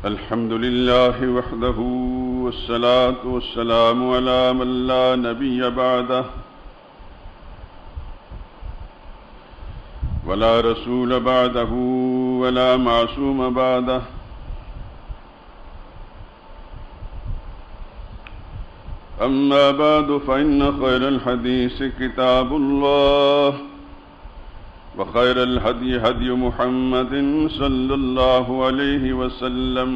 الحمد لله وحده والصلاة والسلام على من لا نبي بعده ولا رسول بعده ولا معصوم بعده أما بعد فإن خير الحديث كتاب الله وخير الهدي هدي محمد صلى الله عليه وسلم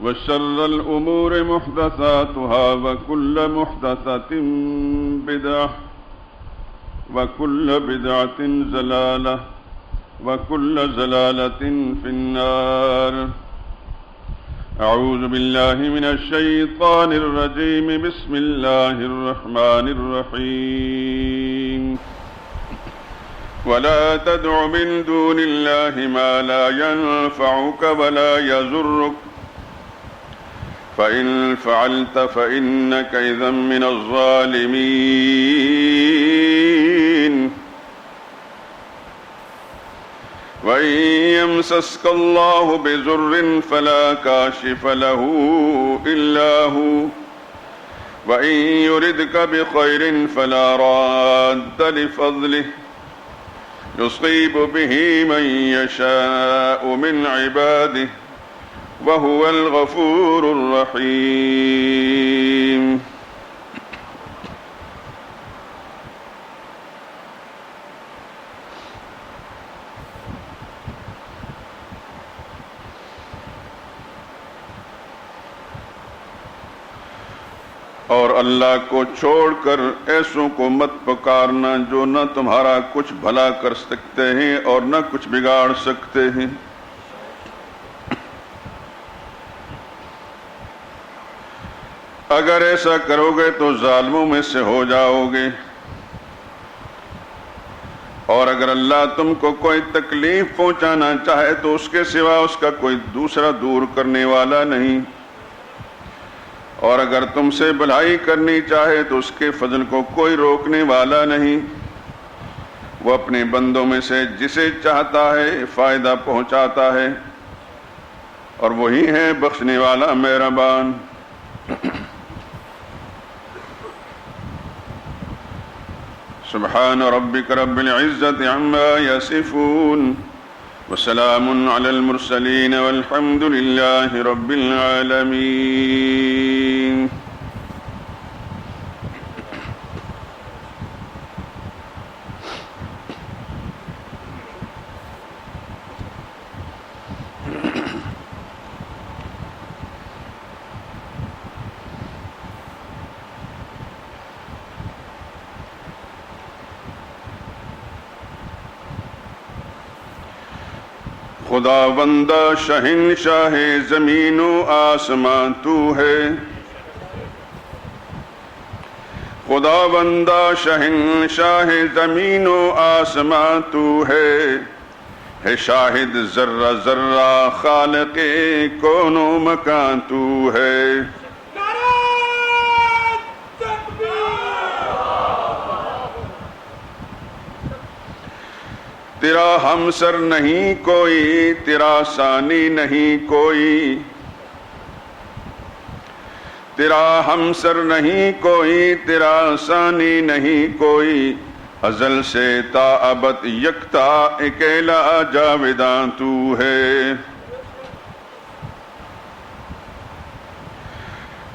وشر الأمور محدثاتها وكل محدثة بدعة وكل بدعة ضلالة وكل ضلالة في النار. أعوذ بالله من الشيطان الرجيم. بسم الله الرحمن الرحيم. ولا تدع من دون الله ما لا ينفعك ولا يضرك فإن فعلت فإنك إذا من الظالمين. وإن يمسسك الله بضر فلا كاشف له إلا هو وإن يردك بخير فلا راد لفضله يصيب به من يشاء من عباده وهو الغفور الرحيم. اور اللہ کو چھوڑ کر ایسوں کو مت پکارنا جو نہ تمہارا کچھ بھلا کر سکتے ہیں اور نہ کچھ بگاڑ سکتے ہیں. اگر ایسا کرو گے تو ظالموں میں سے ہو جاؤ گے، اور اگر اللہ تم کو کوئی تکلیف پہنچانا چاہے تو اس کے سوا اس کا کوئی دوسرا دور کرنے والا نہیں، اور اگر تم سے بھلائی کرنی چاہے تو اس کے فضل کو کوئی روکنے والا نہیں. وہ اپنے بندوں میں سے جسے چاہتا ہے فائدہ پہنچاتا ہے، اور وہی ہے بخشنے والا مہربان. سبحان ربك رب العزة عما يصفون وسلام على المرسلين والحمد لله رب العالمين. خدا بندہ شہنشاہ زمین و آسمان تو ہے، خدا بندہ شہنشاہ زمین و آسمان تو ہے شاہد ذرہ ذرہ خالق کون و مکان تو ہے. تیرا ہمسر نہیں کوئی، تیرا ثانی نہیں کوئی، تیرا ہمسر نہیں کوئی، تیرا ثانی نہیں کوئی، ازل سے تا ابد یکتا اکیلا جاویداں تو ہے.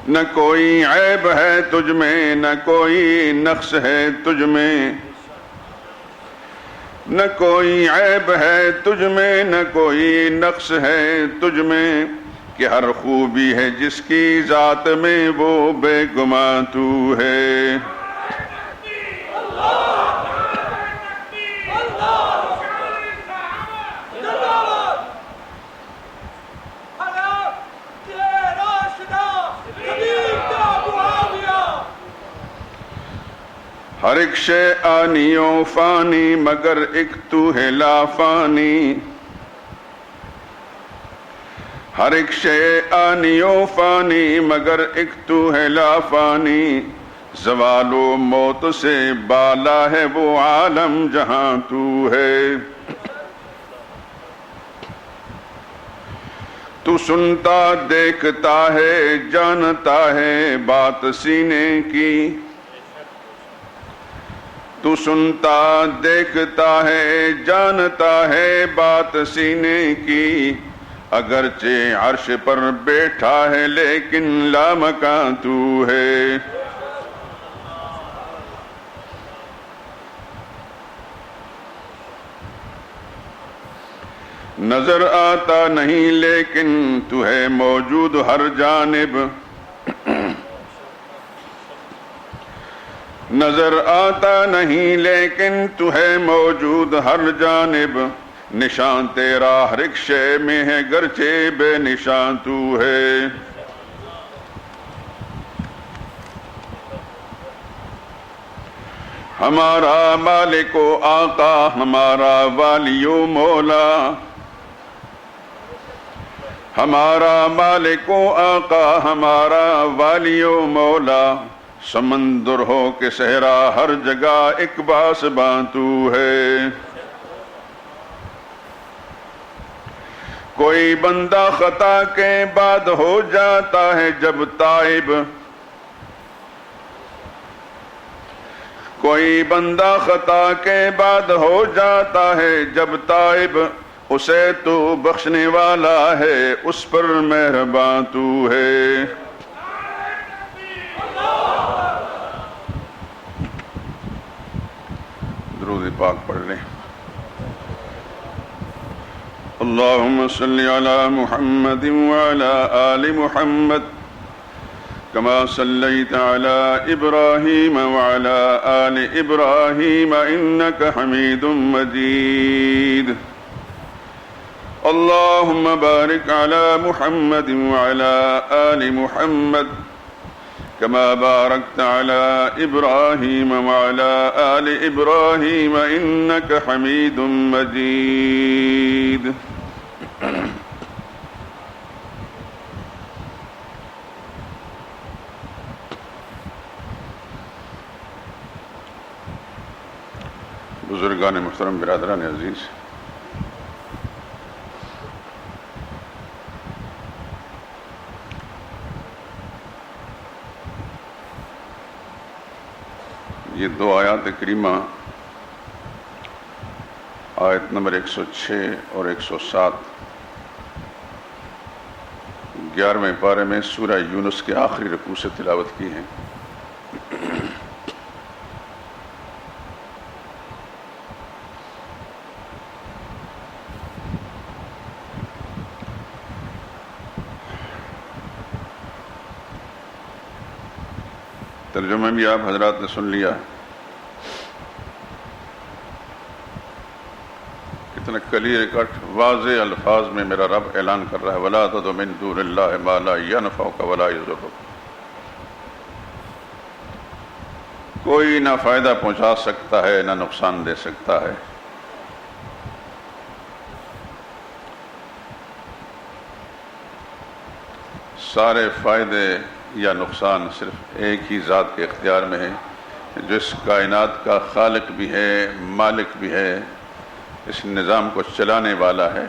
نہ کوئی عیب ہے تجھ میں، نہ کوئی نقص ہے تجھ میں، نہ کوئی عیب ہے تجھ میں، نہ کوئی نقص ہے تجھ میں، کہ ہر خوبی ہے جس کی ذات میں وہ بے گماں تو ہے. ہر ایک شے آنی و فانی مگر ایک تو ہے لا فانی، ہر ایک شے آنی و فانی مگر ایک تو ہے لا فانی، زوال و موت سے بالا ہے وہ عالم جہاں تو ہے. تو سنتا دیکھتا ہے جانتا ہے بات سینے کی. تو سنتا دیکھتا ہے جانتا ہے بات سینے کی. اگرچہ عرش پر بیٹھا ہے لیکن لامکاں تو ہے. نظر آتا نہیں لیکن تو ہے موجود ہر جانب. نظر آتا نہیں لیکن تو ہے موجود ہر جانب. نشان تیرا ہر ایک شے میں ہے گرچہ بے نشان تو ہے. ہمارا مالک و آقا ہمارا والی و مولا. ہمارا مالک و آقا ہمارا والی و مولا. سمندر ہو کہ صحرا ہر جگہ ایک پاسباں تو ہے. کوئی بندہ خطا کے بعد ہو جاتا ہے جب تائب. کوئی بندہ خطا کے بعد ہو جاتا ہے جب تائب. اسے تو بخشنے والا ہے اس پر مہرباں تو ہے. درود پاک پڑھ لیں. اللہم صلی علی محمد وعلی آل محمد كما صليت على إبراهيم وعلى آل إبراهيم إنك حميد مجيد. اللهم بارك على محمد وعلى آل محمد كما باركت على إبراهيم وعلى آل إبراهيم إنك حميد مجيد. بزرگان محترم، برادران عزیز، یہ دو آیات کریمہ آیت نمبر 106 اور 107 11ویں پارے میں سورہ یونس کے آخری رکوع سے تلاوت کی ہیں. ترجمہ بھی آپ حضرات نے سن لیا. کتنے کلیئر کٹ واضح الفاظ میں میرا رب اعلان کر رہا ہے وَلَا تَدْعُ مِن دُونِ اللَّهِ مَا لَا يَنْفَعُكَ وَلَا يَضُرُّكَ. کوئی نہ فائدہ پہنچا سکتا ہے نہ نقصان دے سکتا ہے. سارے فائدے یا نقصان صرف ایک ہی ذات کے اختیار میں ہے جو اس کائنات کا خالق بھی ہے، مالک بھی ہے، اس نظام کو چلانے والا ہے.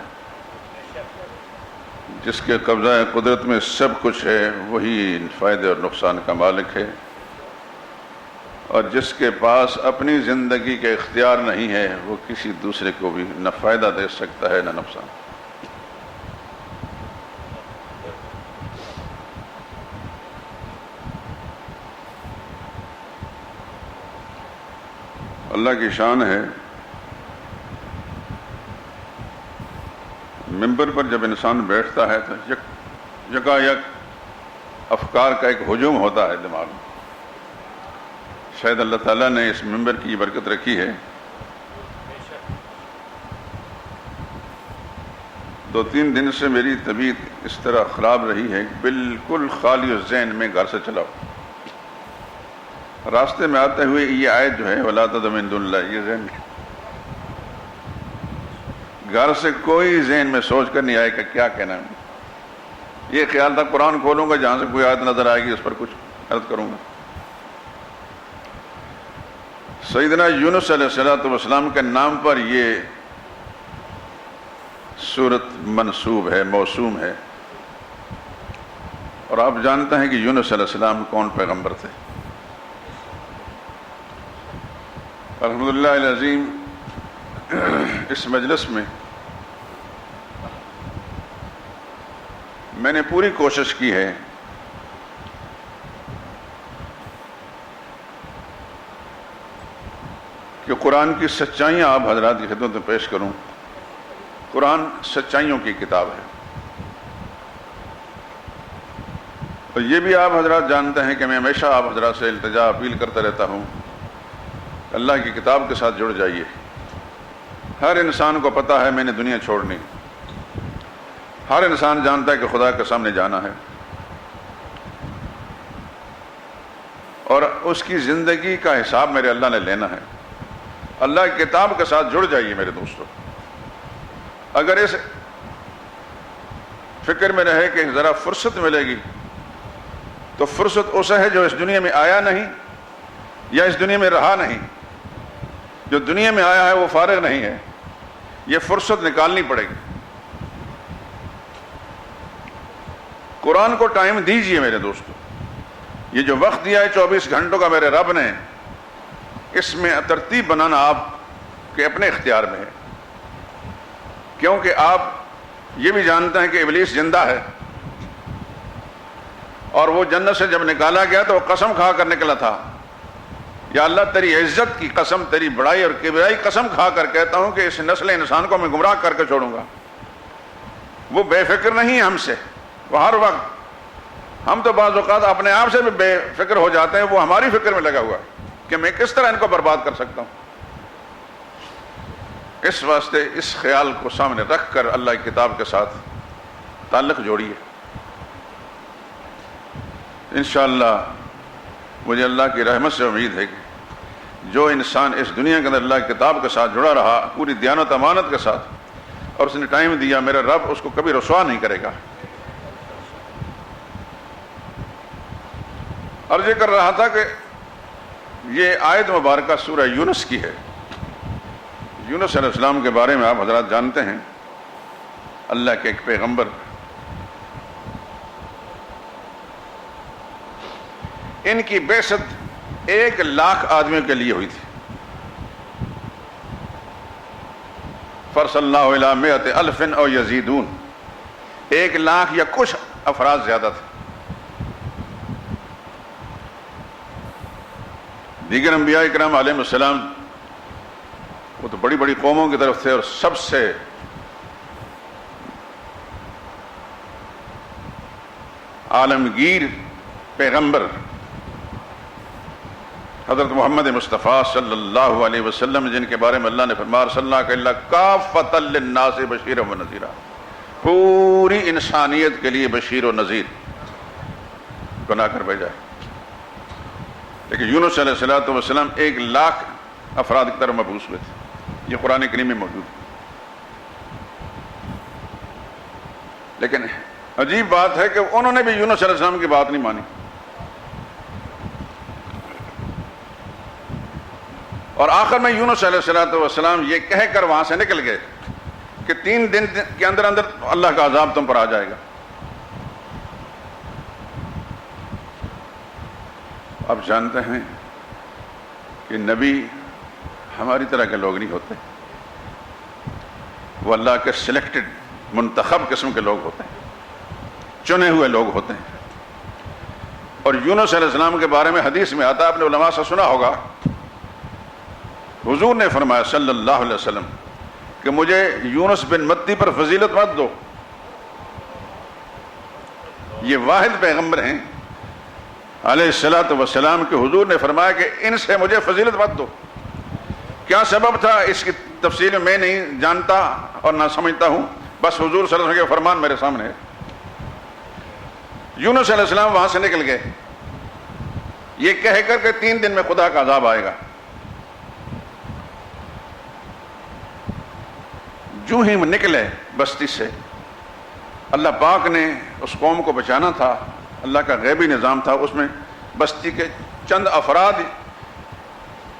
جس کے قبضہ قدرت میں سب کچھ ہے وہی فائدے اور نقصان کا مالک ہے. اور جس کے پاس اپنی زندگی کے اختیار نہیں ہے وہ کسی دوسرے کو بھی نہ فائدہ دے سکتا ہے نہ نقصان. اللہ کی شان ہے. ممبر پر جب انسان بیٹھتا ہے تو یکا یک افکار کا ایک ہجوم ہوتا ہے دماغ میں. شاید اللہ تعالیٰ نے اس ممبر کی برکت رکھی ہے. 2-3 دن سے میری طبیعت اس طرح خراب رہی ہے کہ بالکل خالی ذہن میں گھر سے چلاؤ. راستے میں آتے ہوئے یہ آیت جو ہے وَلَا تَدْعُ مِن دُونِ اللَّهِ، یہ ذہن گھر سے کوئی ذہن میں سوچ کر نہیں آئے کہ کیا کہنا ہے. یہ خیال تھا قرآن کھولوں گا جہاں سے کوئی آیت نظر آئے گی اس پر کچھ عرض کروں گا. سیدنا یونس علیہ السلام کے نام پر یہ سورت منسوب ہے، موسوم ہے. اور آپ جانتے ہیں کہ یونس علیہ السلام کون پیغمبر تھے. الحمدللہ العظیم اس مجلس میں میں نے پوری کوشش کی ہے کہ قرآن کی سچائیاں آپ حضرات کی خدمت میں پیش کروں. قرآن سچائیوں کی کتاب ہے. اور یہ بھی آپ حضرات جانتے ہیں کہ میں ہمیشہ آپ حضرات سے التجا اپیل کرتا رہتا ہوں، اللہ کی کتاب کے ساتھ جڑ جائیے. ہر انسان کو پتہ ہے میں نے دنیا چھوڑنی. ہر انسان جانتا ہے کہ خدا کے سامنے جانا ہے، اور اس کی زندگی کا حساب میرے اللہ نے لینا ہے. اللہ کی کتاب کے ساتھ جڑ جائیے میرے دوستو. اگر اس فکر میں رہے کہ ذرا فرصت ملے گی، تو فرصت اسے ہے جو اس دنیا میں آیا نہیں یا اس دنیا میں رہا نہیں. جو دنیا میں آیا ہے وہ فارغ نہیں ہے، یہ فرصت نکالنی پڑے گی. قرآن کو ٹائم دیجئے میرے دوستو. یہ جو وقت دیا ہے 24 گھنٹوں کا میرے رب نے، اس میں ترتیب بنانا آپ کے اپنے اختیار میں ہے. کیونکہ آپ یہ بھی جانتے ہیں کہ ابلیس زندہ ہے، اور وہ جنت سے جب نکالا گیا تو وہ قسم کھا کر نکلا تھا، یا اللہ تیری عزت کی قسم، تیری بڑائی اور کبریائی قسم کھا کر کہتا ہوں کہ اس نسل انسان کو میں گمراہ کر کے چھوڑوں گا. وہ بے فکر نہیں ہے ہم سے. وہ ہر وقت، ہم تو بعض اوقات اپنے آپ سے بھی بے فکر ہو جاتے ہیں، وہ ہماری فکر میں لگا ہوا ہے کہ میں کس طرح ان کو برباد کر سکتا ہوں. اس واسطے اس خیال کو سامنے رکھ کر اللہ کی کتاب کے ساتھ تعلق جوڑیے. انشاءاللہ مجھے اللہ کی رحمت سے امید ہے کہ جو انسان اس دنیا کے اندر اللہ کی کتاب کے ساتھ جڑا رہا پوری دیانت امانت کے ساتھ، اور اس نے ٹائم دیا، میرا رب اس کو کبھی رسوا نہیں کرے گا. عرض کر رہا تھا کہ یہ آیت مبارکہ سورہ یونس کی ہے. یونس علیہ السلام کے بارے میں آپ حضرات جانتے ہیں، اللہ کے ایک پیغمبر. ان کی بعثت 1,00,000 آدمیوں کے لیے ہوئی تھی. فَأَرْسَلْنَاهُ إِلَىٰ مِائَةِ أَلْفٍ أَوْ يَزِيدُونَ. 1,00,000 یا کچھ افراد زیادہ تھے. دیگر انبیاء اکرام علیہ السلام وہ تو بڑی بڑی قوموں کی طرف تھے، اور سب سے عالمگیر پیغمبر حضرت محمد مصطفیٰ صلی اللہ علیہ وسلم، جن کے بارے میں اللہ نے فرمایا ارسلناک الا کافۃ للناس بشیرا ونذیرا، پوری انسانیت کے لیے بشیر و نذیر بنا کر بھیجا ہے. لیکن یونس علیہ السلام 1,00,000 افراد کی طرف مبعوث ہوئے تھے. یہ قرآن کریم میں موجود ہے. لیکن عجیب بات ہے کہ انہوں نے بھی یونس علیہ السلام کی بات نہیں مانی، اور آخر میں یونس علیہ السلام یہ کہہ کر وہاں سے نکل گئے کہ 3 دن کے اندر اندر اللہ کا عذاب تم پر آ جائے گا. آپ جانتے ہیں کہ نبی ہماری طرح کے لوگ نہیں ہوتے، وہ اللہ کے سلیکٹڈ منتخب قسم کے لوگ ہوتے ہیں، چنے ہوئے لوگ ہوتے ہیں. اور یونس علیہ السلام کے بارے میں حدیث میں آتا ہے، آپ نے علماء سے سنا ہوگا، حضور نے فرمایا صلی اللہ علیہ وسلم کہ مجھے یونس بن متی پر فضیلت مت دو. یہ واحد پیغمبر ہیں علیہ السلام کے حضور نے فرمایا کہ ان سے مجھے فضیلت مت دو. کیا سبب تھا اس کی تفصیل میں نہیں جانتا اور نہ سمجھتا ہوں، بس حضور صلی اللہ علیہ وسلم کے فرمان میرے سامنے ہے. یونس علیہ السلام وہاں سے نکل گئے یہ کہہ کر کہ 3 دن میں خدا کا عذاب آئے گا. جو ہی نکلے بستی سے، اللہ پاک نے اس قوم کو بچانا تھا، اللہ کا غیبی نظام تھا. اس میں بستی کے چند افراد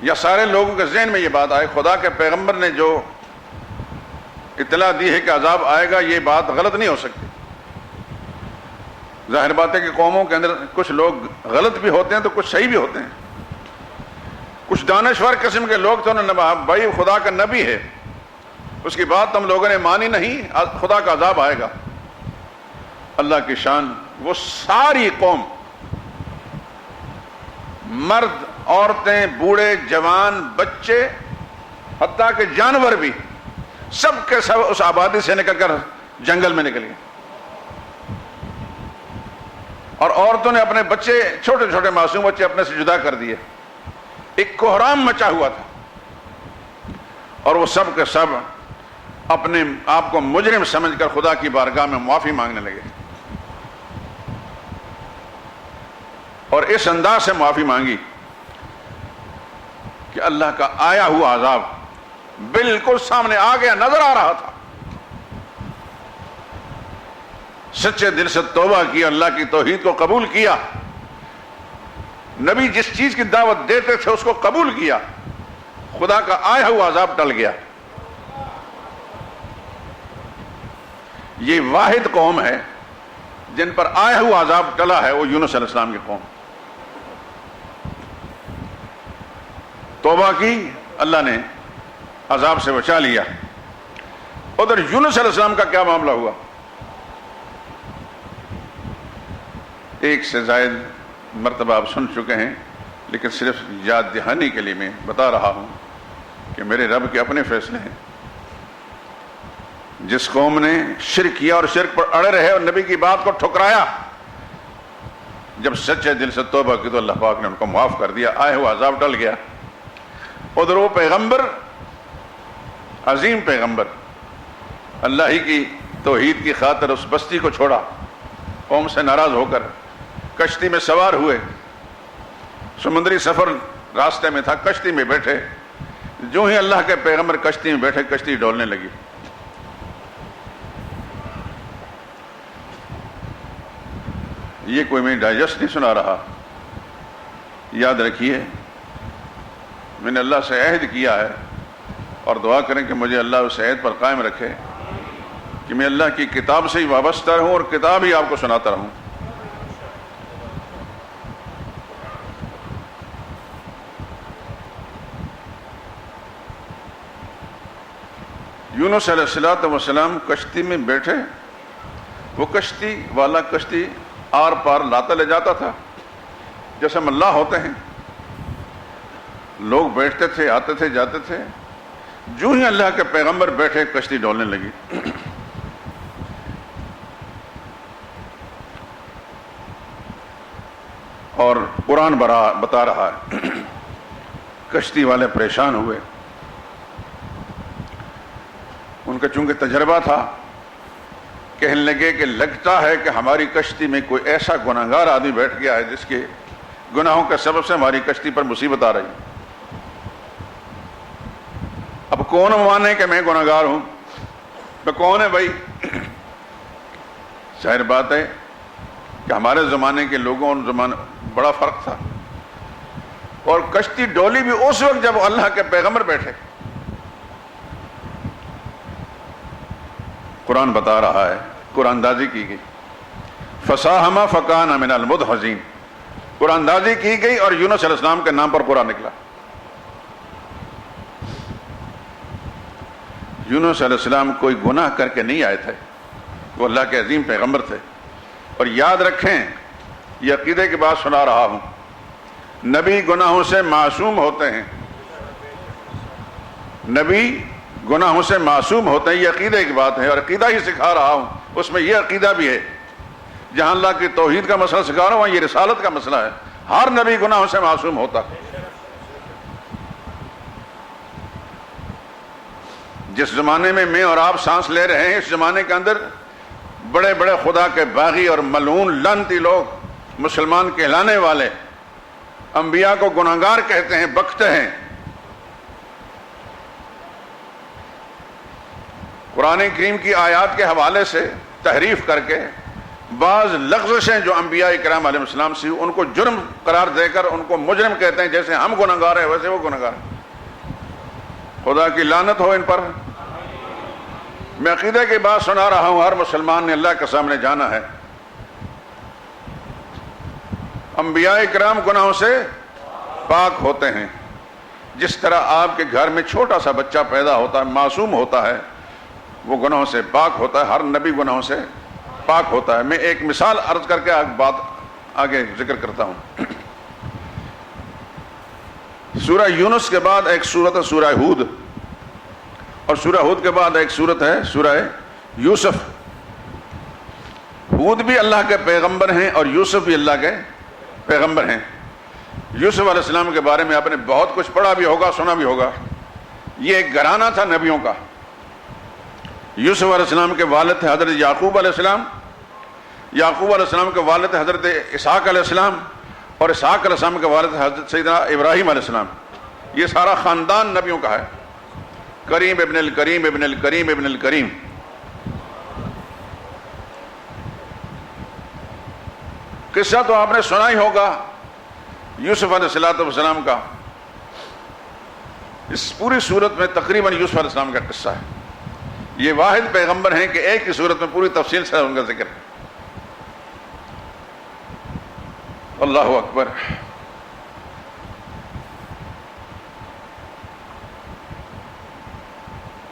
یا سارے لوگوں کے ذہن میں یہ بات آئے خدا کے پیغمبر نے جو اطلاع دی ہے کہ عذاب آئے گا، یہ بات غلط نہیں ہو سکتی۔ ظاہر بات ہے کہ قوموں کے اندر کچھ لوگ غلط بھی ہوتے ہیں تو کچھ صحیح بھی ہوتے ہیں۔ کچھ دانشور قسم کے لوگ تو انہوں نے کہا بھائی خدا کا نبی ہے، اس کی بات ہم لوگوں نے مانی نہیں، خدا کا عذاب آئے گا۔ اللہ کی شان، وہ ساری قوم، مرد، عورتیں، بوڑھے، جوان، بچے، حتیٰ کہ جانور بھی، سب کے سب اس آبادی سے نکل کر جنگل میں نکل گئے، اور عورتوں نے اپنے بچے، چھوٹے چھوٹے معصوم بچے اپنے سے جدا کر دیے۔ ایک کوہرام مچا ہوا تھا، اور وہ سب کے سب اپنے آپ کو مجرم سمجھ کر خدا کی بارگاہ میں معافی مانگنے لگے، اور اس انداز سے معافی مانگی کہ اللہ کا آیا ہوا عذاب بالکل سامنے آ گیا، نظر آ رہا تھا۔ سچے دل سے توبہ کی، اللہ کی توحید کو قبول کیا، نبی جس چیز کی دعوت دیتے تھے اس کو قبول کیا، خدا کا آیا ہوا عذاب ٹل گیا۔ یہ واحد قوم ہے جن پر آیا ہوا عذاب ٹلا ہے، وہ یونس علیہ السلام کی قوم۔ توبہ کی، اللہ نے عذاب سے بچا لیا۔ ادھر یونس علیہ السلام کا کیا معاملہ ہوا؟ ایک سے زائد مرتبہ آپ سن چکے ہیں، لیکن صرف یاد دہانی کے لیے میں بتا رہا ہوں کہ میرے رب کے اپنے فیصلے ہیں۔ جس قوم نے شرک کیا اور شرک پر اڑے رہے اور نبی کی بات کو ٹھکرایا، جب سچے دل سے توبہ کی تو اللہ پاک نے ان کو معاف کر دیا، آئے ہوا عذاب ٹل گیا۔ ادھر وہ پیغمبر، عظیم پیغمبر، اللہ ہی کی توحید کی خاطر اس بستی کو چھوڑا، قوم سے ناراض ہو کر کشتی میں سوار ہوئے، سمندری سفر راستے میں تھا، کشتی میں بیٹھے، جو ہی اللہ کے پیغمبر کشتی میں بیٹھے کشتی ڈولنے لگی۔ یہ کوئی میں ڈائجسٹ نہیں سنا رہا، یاد رکھیے میں نے اللہ سے عہد کیا ہے، اور دعا کریں کہ مجھے اللہ اس عہد پر قائم رکھے کہ میں اللہ کی کتاب سے ہی وابستہ رہوں اور کتاب ہی آپ کو سناتا رہوں۔ یونس علیہ السلام کشتی میں بیٹھے، وہ کشتی والا کشتی آر پار لاتا لے جاتا تھا، جیسے ملاح ہوتے ہیں، لوگ بیٹھتے تھے، آتے تھے، جاتے تھے، جو ہی اللہ کے پیغمبر بیٹھے کشتی ڈولنے لگی۔ اور قرآن بتا رہا ہے کشتی والے پریشان ہوئے، ان کا چونکہ تجربہ تھا، کہنے لگے کہ لگتا ہے کہ ہماری کشتی میں کوئی ایسا گناہگار آدمی بیٹھ گیا ہے جس کے گناہوں کے سبب سے ہماری کشتی پر مصیبت آ رہی۔ اب کون مانے کہ میں گناہگار ہوں؟ تو کون ہے بھائی؟ ظاہر بات ہے کہ ہمارے زمانے کے لوگوں اور زمانے بڑا فرق تھا، اور کشتی ڈولی بھی اس وقت جب اللہ کے پیغمبر بیٹھے۔ قرآن بتا رہا ہے، قرآن اندازی کی گئی، فساہما فکان من المدحضین، قرآن اندازی کی گئی اور یونس علیہ السلام کے نام پر قرآن نکلا۔ یونس علیہ السلام کوئی گناہ کر کے نہیں آئے تھے، وہ اللہ کے عظیم پیغمبر تھے۔ اور یاد رکھیں، یہ عقیدے کی بات سنا رہا ہوں، نبی گناہوں سے معصوم ہوتے ہیں، نبی گناہوں سے معصوم ہوتے ہیں، یہ عقیدے کی بات ہے، اور عقیدہ ہی سکھا رہا ہوں، اس میں یہ عقیدہ بھی ہے۔ جہاں اللہ کی توحید کا مسئلہ سکھا رہا ہوں وہاں یہ رسالت کا مسئلہ ہے، ہر نبی گناہوں سے معصوم ہوتا ہے۔ جس زمانے میں اور آپ سانس لے رہے ہیں، اس زمانے کے اندر بڑے بڑے خدا کے باغی اور ملعون لعنتی لوگ، مسلمان کہلانے والے، انبیاء کو گناہگار کہتے ہیں، بکتے ہیں۔ قرآن کریم کی آیات کے حوالے سے تحریف کر کے بعض لغزشیں جو انبیاء کرام علیہ السلام سے ان کو جرم قرار دے کر ان کو مجرم کہتے ہیں، جیسے ہم گنہگار ہیں ویسے وہ گنہگار ہیں۔ خدا کی لعنت ہو ان پر۔ میں عقیدہ کی بات سنا رہا ہوں، ہر مسلمان نے اللہ کے سامنے جانا ہے۔ انبیاء کرام گناہوں سے پاک ہوتے ہیں، جس طرح آپ کے گھر میں چھوٹا سا بچہ پیدا ہوتا ہے، معصوم ہوتا ہے، وہ گناہوں سے پاک ہوتا ہے، ہر نبی گناہوں سے پاک ہوتا ہے۔ میں ایک مثال عرض کر کے بات آگے ذکر کرتا ہوں۔ سورہ یونس کے بعد ایک سورت ہے سورہ ہود، اور سورہ ہود کے بعد ایک سورت ہے سورہ یوسف۔ ہود بھی اللہ کے پیغمبر ہیں اور یوسف بھی اللہ کے پیغمبر ہیں۔ یوسف علیہ السلام کے بارے میں آپ نے بہت کچھ پڑھا بھی ہوگا، سنا بھی ہوگا۔ یہ ایک گھرانہ تھا نبیوں کا۔ یوسف علیہ السلام کے والد تھے حضرت یعقوب علیہ السلام، یعقوب علیہ السلام کے والد تھے حضرت اسحاق علیہ السلام، اور اسحاق علیہ السلام کے والد تھے حضرت سیدنا ابراہیم علیہ السلام۔ یہ سارا خاندان نبیوں کا ہے۔ کریم ابن الکریم ابن الکریم ابن الکریم۔ قصہ تو آپ نے سنا ہی ہوگا یوسف علیہ السلام کا۔ اس پوری صورت میں تقریباً یوسف علیہ السلام کا قصہ ہے۔ یہ واحد پیغمبر ہیں کہ ایک ہی صورت میں پوری تفصیل سے ان کا ذکر ہے۔ اللہ اکبر۔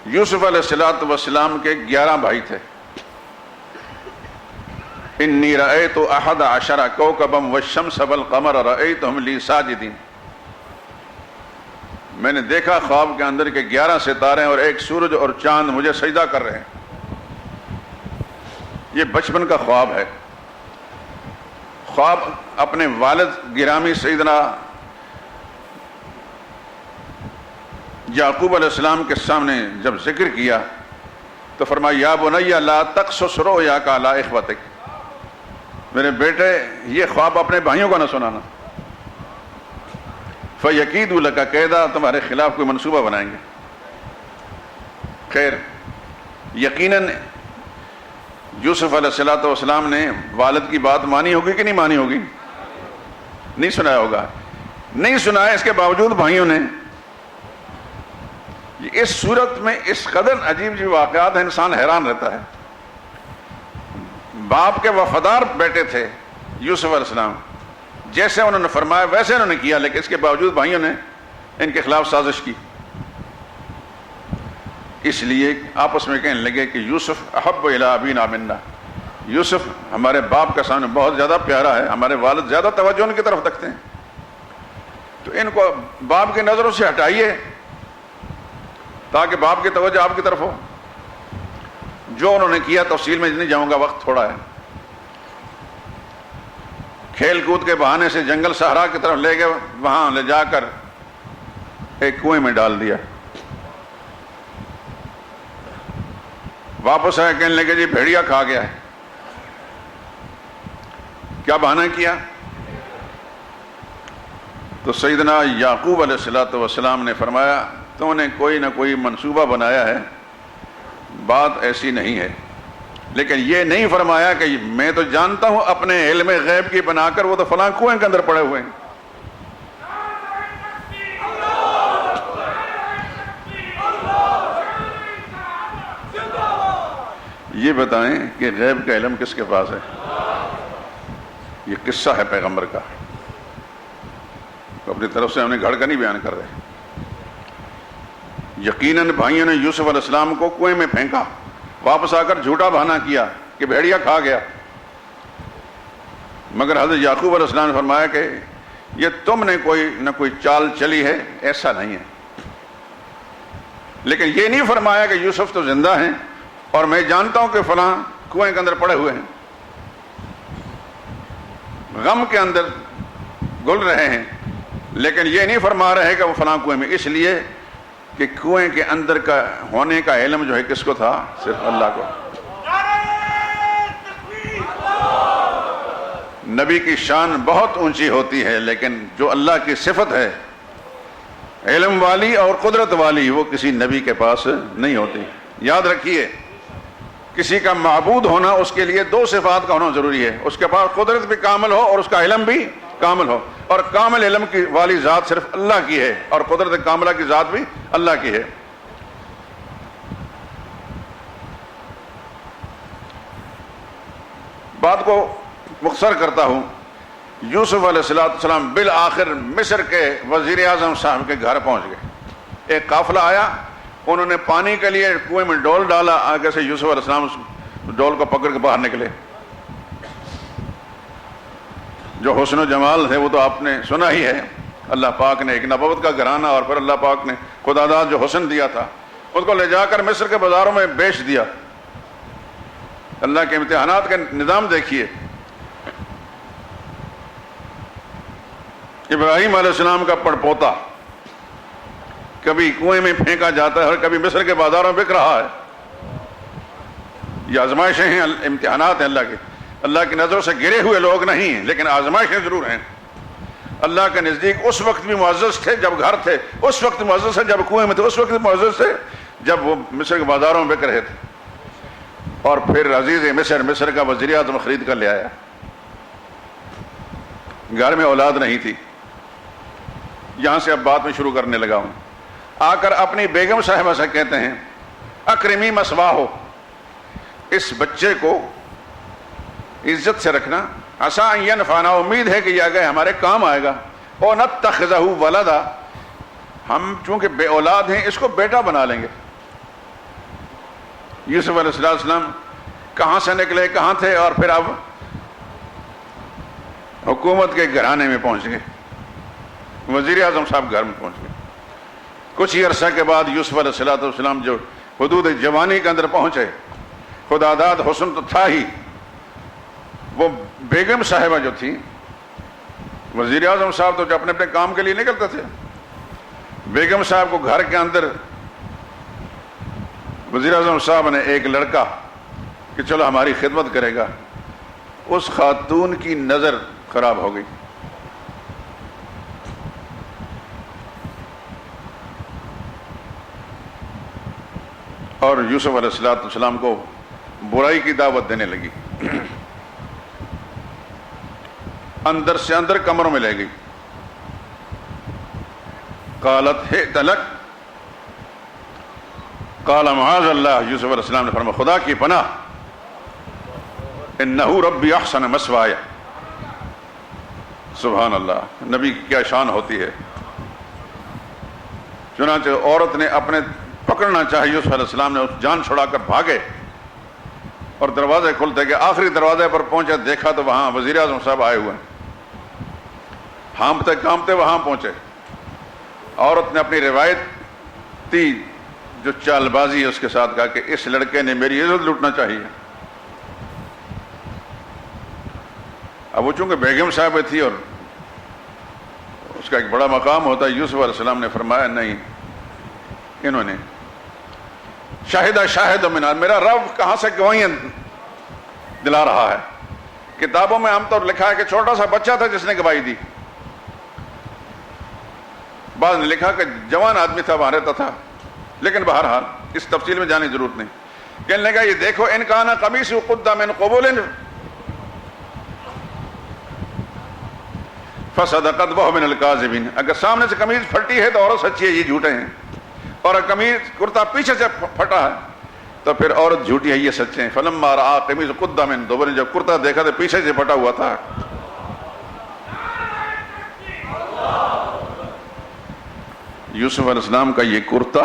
یوسف علیہ السلام کے 11 بھائی تھے۔ انی رأیت 11 کوکبا والشمس والقمر رأیتهم لی ساجدین۔ میں نے دیکھا خواب کے اندر کے 11 ستارے اور ایک سورج اور چاند مجھے سجدہ کر رہے ہیں۔ یہ بچپن کا خواب ہے۔ خواب اپنے والد گرامی سیدنا یعقوب علیہ السلام کے سامنے جب ذکر کیا تو فرمایا یا بنی لا تقصص رؤیاک علی اخوتک، میرے بیٹے یہ خواب اپنے بھائیوں کو نہ سنانا، فَيَكِيدُوا لَكَ كَيْدًا، تمہارے خلاف کوئی منصوبہ بنائیں گے۔ خیر، یقیناً یوسف علیہ السلام نے والد کی بات مانی ہوگی کہ نہیں مانی ہوگی؟ نہیں سنایا ہوگا۔ نہیں سنایا، اس کے باوجود بھائیوں نے۔ اس صورت میں اس قدر عجیب جو واقعات ہیں، انسان حیران رہتا ہے۔ باپ کے وفادار بیٹے تھے یوسف علیہ السلام، جیسے انہوں نے فرمایا ویسے انہوں نے کیا، لیکن اس کے باوجود بھائیوں نے ان کے خلاف سازش کی۔ اس لیے آپس میں کہنے لگے کہ یوسف احب الی ابینا منا، یوسف ہمارے باپ کا سامنے بہت زیادہ پیارا ہے، ہمارے والد زیادہ توجہ ان کی طرف رکھتے ہیں، تو ان کو باپ کی نظروں سے ہٹائیے تاکہ باپ کی توجہ آپ کی طرف ہو۔ جو انہوں نے کیا تفصیل میں نہیں جاؤں گا، وقت تھوڑا ہے۔ کھیل کود کے بہانے سے جنگل صحرا کی طرف لے گئے، وہاں لے جا کر ایک کنویں میں ڈال دیا۔ واپس آئے، کہنے لگے جی بھیڑیا کھا گیا ہے۔ کیا بہانہ کیا؟ تو سیدنا یعقوب علیہ السلام نے فرمایا تو نے کوئی نہ کوئی منصوبہ بنایا ہے، بات ایسی نہیں ہے، لیکن یہ نہیں فرمایا کہ میں تو جانتا ہوں اپنے علم غیب کی بنا کر وہ تو فلاں کنویں کے اندر پڑے ہوئے ہیں۔ یہ بتائیں کہ غیب کا علم کس کے پاس ہے؟ یہ قصہ ہے پیغمبر کا، اپنی طرف سے ہم نے گھڑ کر نہیں بیان کر رہے۔ یقیناً بھائیوں نے یوسف علیہ السلام کو کنویں میں پھینکا، واپس آ کر جھوٹا بہانہ کیا کہ بھیڑیا کھا گیا، مگر حضرت یعقوب علیہ السلام نے فرمایا کہ یہ تم نے کوئی نہ کوئی چال چلی ہے، ایسا نہیں ہے۔ لیکن یہ نہیں فرمایا کہ یوسف تو زندہ ہیں اور میں جانتا ہوں کہ فلاں کنویں کے اندر پڑے ہوئے ہیں، غم کے اندر گل رہے ہیں، لیکن یہ نہیں فرما رہے کہ وہ فلاں کنویں میں، اس لیے کہ کنویں کے اندر کا ہونے کا علم جو ہے کس کو تھا؟ صرف اللہ کو۔ نبی کی شان بہت اونچی ہوتی ہے، لیکن جو اللہ کی صفت ہے علم والی اور قدرت والی، وہ کسی نبی کے پاس نہیں ہوتی۔ یاد رکھیے، کسی کا معبود ہونا اس کے لیے دو صفات کا ہونا ضروری ہے، اس کے پاس قدرت بھی کامل ہو اور اس کا علم بھی کامل ہو، اور کامل علم کی والی ذات صرف اللہ کی ہے اور قدرت کاملہ کی ذات بھی اللہ کی ہے۔ بات کو مختصر کرتا ہوں، یوسف علیہ السلام بالآخر مصر کے وزیر اعظم صاحب کے گھر پہنچ گئے۔ ایک قافلہ آیا، انہوں نے پانی کے لیے کنویں میں ڈول ڈالا، آگے سے یوسف علیہ السلام اس ڈول کو پکڑ کے باہر نکلے۔ جو حسن و جمال تھے وہ تو آپ نے سنا ہی ہے، اللہ پاک نے ایک نبوت کا گھرانہ اور پھر اللہ پاک نے خدا داد جو حسن دیا تھا اس کو لے جا کر مصر کے بازاروں میں بیچ دیا۔ اللہ کے امتحانات کا نظام دیکھیے، ابراہیم علیہ السلام کا پڑپوتا کبھی کنویں میں پھینکا جاتا ہے اور کبھی مصر کے بازاروں میں بک رہا ہے۔ یہ آزمائشیں ہیں، امتحانات ہیں اللہ کے، اللہ کی نظروں سے گرے ہوئے لوگ نہیں ہیں لیکن آزمائشیں ضرور ہیں۔ اللہ کے نزدیک اس وقت بھی معزز تھے جب گھر تھے، اس وقت معزز تھے جب کنویں میں تھے، اس وقت معزز تھے جب وہ مصر کے بازاروں میں بک رہے تھے۔ اور پھر عزیز مصر کا وزیر اعظم خرید کر لے آیا۔ گھر میں اولاد نہیں تھی، یہاں سے اب بات میں شروع کرنے لگا ہوں۔ آ کر اپنی بیگم صاحبہ سے کہتے ہیں اکرمی مثواہو، اس بچے کو عزت سے رکھنا، عسیٰ ان ینفعنا، امید ہے کہ یہ آگے ہمارے کام آئے گا، اور نتخذہ ولدا، ہم چونکہ بے اولاد ہیں اس کو بیٹا بنا لیں گے۔ یوسف علیہ السلام کہاں سے نکلے، کہاں تھے، اور پھر اب حکومت کے گھرانے میں پہنچ گئے، وزیر اعظم صاحب گھر میں پہنچ گئے۔ کچھ ہی عرصہ کے بعد یوسف علیہ السلام جو حدود جوانی کے اندر پہنچے، خدا داد حسن تو تھا ہی، وہ بیگم صاحبہ جو تھی، وزیر اعظم صاحب تو جو اپنے اپنے کام کے لیے نکلتے تھے، بیگم صاحب کو گھر کے اندر وزیر اعظم صاحب نے ایک لڑکا کہ چلو ہماری خدمت کرے گا، اس خاتون کی نظر خراب ہو گئی، اور یوسف علیہ السلام کو برائی کی دعوت دینے لگی، اندر سے اندر کمروں میں لے گئی۔ قالت ہئت لک، قال معاذ اللہ، یوسف علیہ السلام نے فرمایا خدا کی پناہ، انہ ربی احسن مثوایا۔ سبحان اللہ، نبی کی کیا شان ہوتی ہے۔ چنانچہ عورت نے اپنے پکڑنا چاہے، یوسف علیہ السلام نے اس جان چھڑا کر بھاگے اور دروازے کھلتے کہ آخری دروازے پر پہنچے، دیکھا تو وہاں وزیر اعظم صاحب آئے ہوئے ہیں، ہانپتے کامتے وہاں پہنچے۔ عورت نے اپنی روایتی جو چال بازی ہے اس کے ساتھ کہا کہ اس لڑکے نے میری عزت لوٹنا چاہیے۔ اب وہ چونکہ بیگم صاحب تھی اور اس کا ایک بڑا مقام ہوتا ہے، یوسف علیہ السلام نے فرمایا نہیں، انہوں نے شاہد من، میرا رب کہاں سے گواہیاں دلا رہا ہے۔ کتابوں میں عام طور لکھا ہے کہ چھوٹا سا بچہ تھا جس نے گواہی دی، بعض نے لکھا کہ جوان آدمی تھا وہاں رہتا تھا، لیکن بہرحال اس تفصیل میں جانے کی ضرورت نہیں۔ کہنے لگا یہ دیکھو ان کان قمیصہ قد من قبول فصدقت وهو من الکاذبین، اگر سامنے سے قمیض پھٹی ہے تو عورت سچی ہے، یہ جھوٹے ہیں، اور اگر قمیض کرتا پیچھے سے پھٹا ہے تو پھر عورت جھوٹی ہے، یہ سچے ہیں۔ فلما رأى قمیص قد من دبر، جب کرتا دیکھا تو پیچھے سے پھٹا ہوا تھا۔ یوسف علیہ السلام کا یہ کرتا،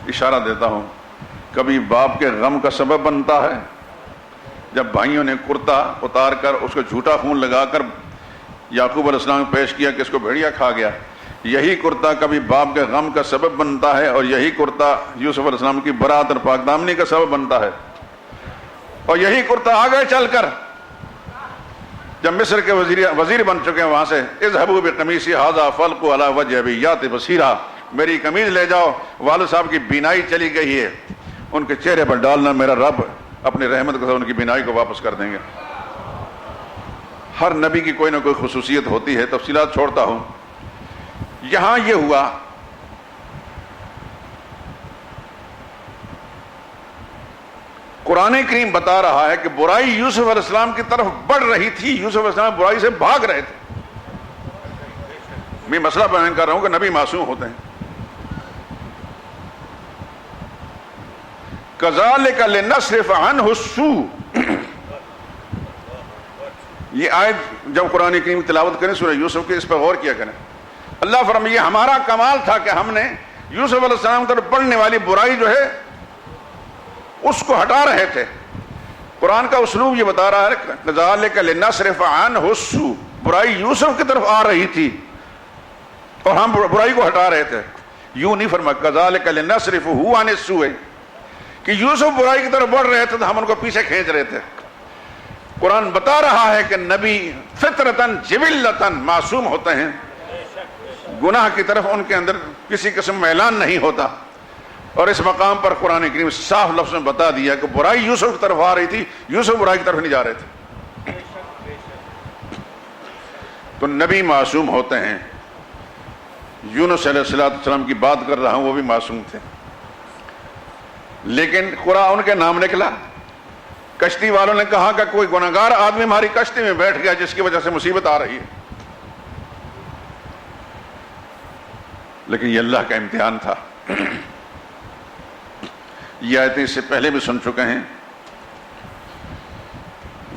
اشارہ دیتا ہوں، کبھی باپ کے غم کا سبب بنتا ہے، جب بھائیوں نے کرتا اتار کر اس کو جھوٹا خون لگا کر یعقوب علیہ السلام پیش کیا کہ اس کو بھیڑیا کھا گیا، یہی کرتا کبھی باپ کے غم کا سبب بنتا ہے، اور یہی کرتا یوسف علیہ السلام کی برات اور پاک دامنی کا سبب بنتا ہے۔ اور یہی کرتا آگے چل کر جب مصر کے وزیر بن چکے ہیں، وہاں سے اذهبوا بقمیصی ھذا فالقوا علی وجہ ابی یأتی بصیرا، میری قمیض لے جاؤ، والد صاحب کی بینائی چلی گئی ہے، ان کے چہرے پر ڈالنا، میرا رب اپنی رحمت کے ساتھ ان کی بینائی کو واپس کر دیں گے۔ ہر نبی کی کوئی نہ کوئی خصوصیت ہوتی ہے، تفصیلات چھوڑتا ہوں۔ یہاں یہ ہوا قرآن کریم بتا رہا ہے کہ برائی یوسف علیہ السلام کی طرف بڑھ رہی تھی، یوسف علیہ السلام برائی سے بھاگ رہے تھے. میں مسئلہ بیان کر رہا ہوں کہ نبی معصوم ہوتے ہیں. کذالک لنصرف عنہ السوء، یہ آیت جب قرآن کریم تلاوت کریں سورہ یوسف کے، اس پر غور کیا کریں. اللہ فرمائے یہ ہمارا کمال تھا کہ ہم نے یوسف علیہ السلام کی طرف بڑھنے والی برائی جو ہے اس کو ہٹا رہے تھے. قرآن کا اسلوب یہ بتا رہا ہے کذالک لنصرف عنہ السوء، برائی یوسف کی طرف آ رہی تھی اور ہم برائی کو ہٹا رہے تھے. یوں نہیں فرمایا کذالک لنصرفہ عن السوء کہ یوسف برائی کی طرف بڑھ رہے تھے تو ہم ان کو پیچھے کھینچ رہے تھے. قرآن بتا رہا ہے کہ نبی فطرتاً جبلتاً معصوم ہوتے ہیں، گناہ کی طرف ان کے اندر کسی قسم میں اعلان نہیں ہوتا. اور اس مقام پر قرآن کریم صاف لفظ میں بتا دیا کہ برائی یوسف کی طرف آ رہی تھی، یوسف برائی کی طرف نہیں جا رہے تھے. تو نبی معصوم ہوتے ہیں. یونس علیہ السلام کی بات کر رہا ہوں، وہ بھی معصوم تھے، لیکن قرآن ان کے نام نکلا. کشتی والوں نے کہا کہ کوئی گناہگار آدمی ہماری کشتی میں بیٹھ گیا جس کی وجہ سے مصیبت آ رہی ہے. لیکن یہ اللہ کا امتحان تھا. یہ آیتیں اس سے پہلے بھی سن چکے ہیں.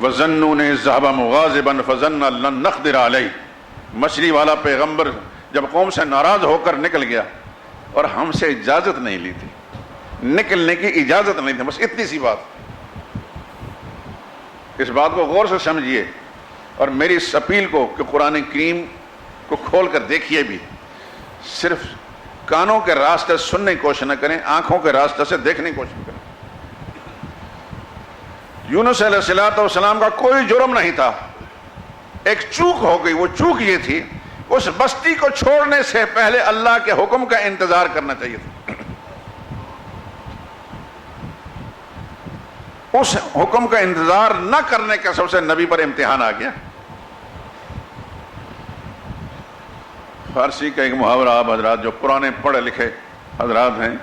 وَظَنُّونَ إِذْ ذَهَبَ مُغَاضِبًا فَظَنَّ لَن نَّقْدِرَ عَلَيْهِ، مچھلی والا پیغمبر جب قوم سے ناراض ہو کر نکل گیا اور ہم سے اجازت نہیں لی تھی، نکلنے کی اجازت نہیں تھی، بس اتنی سی بات. اس بات کو غور سے سمجھیے اور میری اس اپیل کو کہ قرآن کریم کو کھول کر دیکھیے بھی. صرف کانوں کے راستے سننے کی کوشش نہ کریں، آنکھوں کے راستے سے دیکھنے کی کوشش کریں. یونس علیہ السلام کا کوئی جرم نہیں تھا، ایک چوک ہو گئی. وہ چوک یہ تھی اس بستی کو چھوڑنے سے پہلے اللہ کے حکم کا انتظار کرنا چاہیے تھا. اس حکم کا انتظار نہ کرنے کا سب سے نبی پر امتحان آ گیا. فارسی کا ایک محاورہ آپ حضرات جو پرانے پڑھے لکھے حضرات ہیں،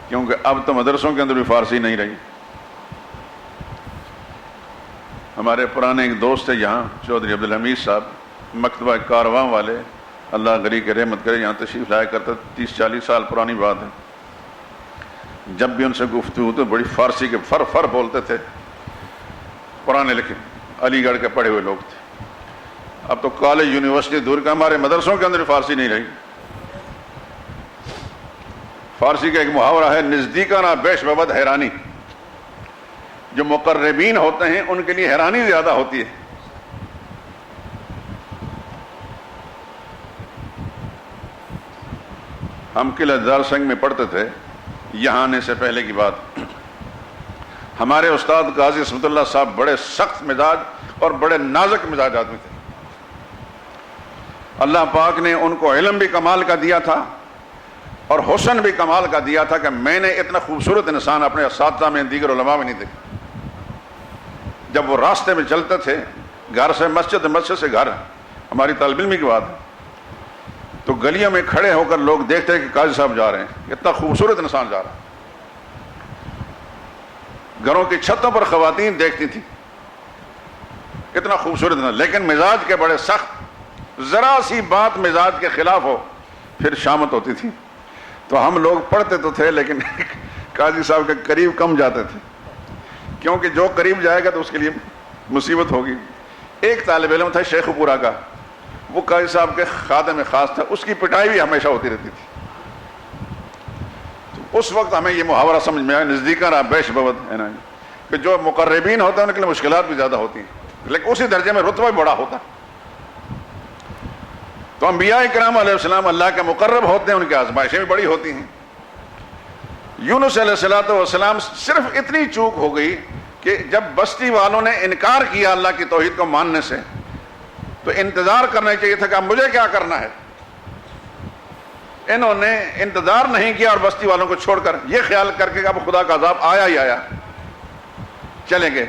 کیونکہ اب تو مدرسوں کے اندر بھی فارسی نہیں رہی. ہمارے پرانے ایک دوست تھے یہاں، چودھری عبدالحمید صاحب، مکتبہ کارواں والے، اللہ غری کے رحمت کرے، یہاں تشریف لایا کرتے. 30-40 سال پرانی بات ہے. جب بھی ان سے گفتگو تو بڑی فارسی کے فر بولتے تھے. پرانے لکھے علی گڑھ کے پڑھے ہوئے لوگ تھے. اب تو کالج یونیورسٹی دور کا، ہمارے مدرسوں کے اندر فارسی نہیں رہی. فارسی کا ایک محاورہ ہے نزدیکانہ بیش ببد حیرانی. جو مقربین ہوتے ہیں ان کے لیے حیرانی زیادہ ہوتی ہے. ہم قلعہ دار سنگ میں پڑھتے تھے یہاں آنے سے پہلے کی بات. ہمارے استاد قاضی اسمت اللہ صاحب بڑے سخت مزاج اور بڑے نازک مزاج آدمی تھے. اللہ پاک نے ان کو علم بھی کمال کا دیا تھا اور حسن بھی کمال کا دیا تھا کہ میں نے اتنا خوبصورت انسان اپنے اساتذہ میں دیگر علماء میں نہیں دیکھا. جب وہ راستے میں چلتے تھے گھر سے مسجد، مسجد سے گھر، ہماری طالب علمی کی بات ہے، تو گلیوں میں کھڑے ہو کر لوگ دیکھتے کہ قاضی صاحب جا رہے ہیں، اتنا خوبصورت انسان جا رہا ہے. گھروں کی چھتوں پر خواتین دیکھتی تھیں اتنا خوبصورت انسان، لیکن مزاج کے بڑے سخت. ذرا سی بات مزاج کے خلاف ہو پھر شامت ہوتی تھی. تو ہم لوگ پڑھتے تو تھے لیکن قاضی صاحب کے قریب کم جاتے تھے، کیونکہ جو قریب جائے گا تو اس کے لیے مصیبت ہوگی. ایک طالب علم تھا شیخ پورا کا، وہ قاضی صاحب کے خادم خاص تھا، اس کی پٹائی بھی ہمیشہ ہوتی رہتی تھی. تو اس وقت ہمیں یہ محاورہ سمجھ میں آیا نزدیکانہ بیش ببد ہے نا، کہ جو مقربین ہوتے ہیں ان کے لیے مشکلات بھی زیادہ ہوتی ہیں لیکن اسی درجے میں رتبہ بھی بڑا ہوتا. تو انبیاء کرام علیہ السلام اللہ کے مقرب ہوتے ہیں، ان کی آزمائشیں بھی بڑی ہوتی ہیں. یونس علیہ السلام صرف اتنی چوک ہو گئی کہ جب بستی والوں نے انکار کیا اللہ کی توحید کو ماننے سے تو انتظار کرنا چاہیے تھا کہ اب مجھے کیا کرنا ہے. انہوں نے انتظار نہیں کیا اور بستی والوں کو چھوڑ کر یہ خیال کر کے کہ اب خدا کا عذاب آیا ہی آیا چلے گئے.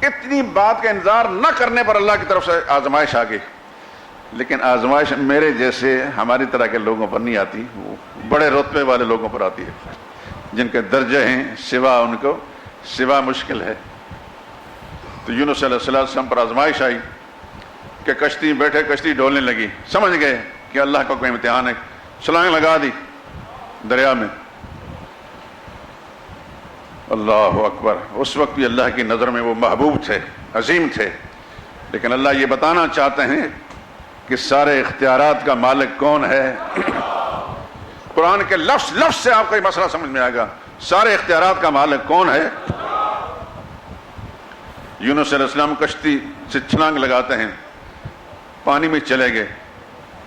اتنی بات کا انتظار نہ کرنے پر اللہ کی طرف سے آزمائش آ گئی. لیکن آزمائش میرے جیسے ہماری طرح کے لوگوں پر نہیں آتی، وہ بڑے رتبے والے لوگوں پر آتی ہے جن کے درجے ہیں سوا ان کو سوا مشکل ہے۔ تو یونس علیہ السلام پر آزمائش آئی کہ کشتی بیٹھے، کشتی ڈولنے لگی، سمجھ گئے کہ اللہ کا کوئی امتحان ہے، چھلانگ لگا دی دریا میں۔ اللہ اکبر، اس وقت بھی اللہ کی نظر میں وہ محبوب تھے، عظیم تھے، لیکن اللہ یہ بتانا چاہتے ہیں کہ سارے اختیارات کا مالک کون ہے۔ قرآن کے لفظ لفظ سے آپ کو یہ مسئلہ سمجھ میں آئے گا، سارے اختیارات کا مالک کون ہے۔ یونس علیہ السلام کشتی سے چھلانگ لگاتے ہیں، پانی میں چلے گئے۔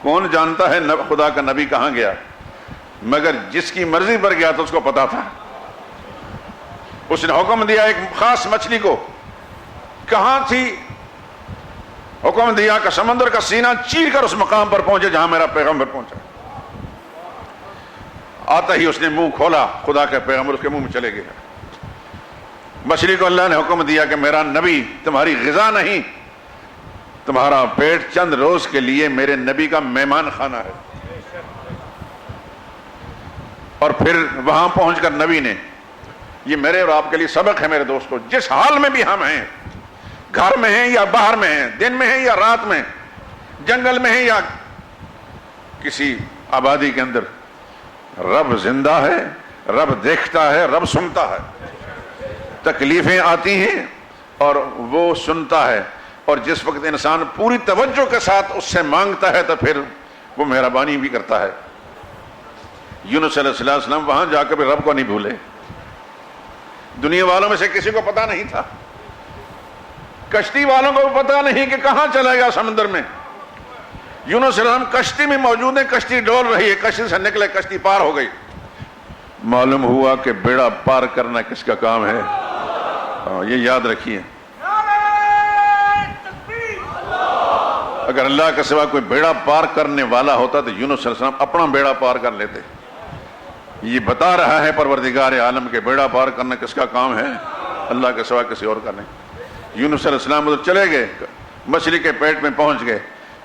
کون جانتا ہے خدا کا نبی کہاں گیا، مگر جس کی مرضی پر گیا تو اس کو پتا تھا۔ اس نے حکم دیا ایک خاص مچھلی کو، کہاں تھی، حکم دیا کہ سمندر کا سینہ چیر کر اس مقام پر پہنچے جہاں میرا پیغمبر پہنچا۔ آتا ہی اس نے منہ کھولا، خدا کا پیغمبر اس کے منہ میں چلے گیا۔ مچھلی کو اللہ نے حکم دیا کہ میرا نبی تمہاری غذا نہیں، تمہارا پیٹ چند روز کے لیے میرے نبی کا مہمان خانہ ہے۔ اور پھر وہاں پہنچ کر نبی نے، یہ میرے اور آپ کے لیے سبق ہے میرے دوستو، جس حال میں بھی ہم ہیں، گھر میں ہیں یا باہر میں ہیں، دن میں ہیں یا رات میں، جنگل میں ہیں یا کسی آبادی کے اندر، رب زندہ ہے، رب دیکھتا ہے، رب سنتا ہے۔ تکلیفیں آتی ہیں اور وہ سنتا ہے، اور جس وقت انسان پوری توجہ کے ساتھ اس سے مانگتا ہے تو پھر وہ مہربانی بھی کرتا ہے۔ یونس علیہ السلام وہاں جا کر بھی رب کو نہیں بھولے۔ دنیا والوں میں سے کسی کو پتا نہیں تھا، کشتی والوں کو بھی پتا نہیں کہ کہاں چلا گیا سمندر میں۔ یونس علیہ السلام کشتی میں موجود ہیں، کشتی ڈول رہی ہے، کشتی سے نکلے، کشتی پار ہو گئی۔ معلوم ہوا کہ بیڑا پار کرنا کس کا کام ہے، یہ یاد رکھیے۔ اگر اللہ کے سوا کوئی بیڑا پار کرنے والا ہوتا تو یونس علیہ السلام اپنا بیڑا پار کر لیتے۔ یہ بتا رہا ہے پروردگار عالم کے بیڑا پار کرنا کس کا کام ہے، اللہ کے سوا کسی اور کا نہیں۔ یونس علیہ السلام ادھر چلے گئے، مچھلی کے پیٹ میں پہنچ گئے،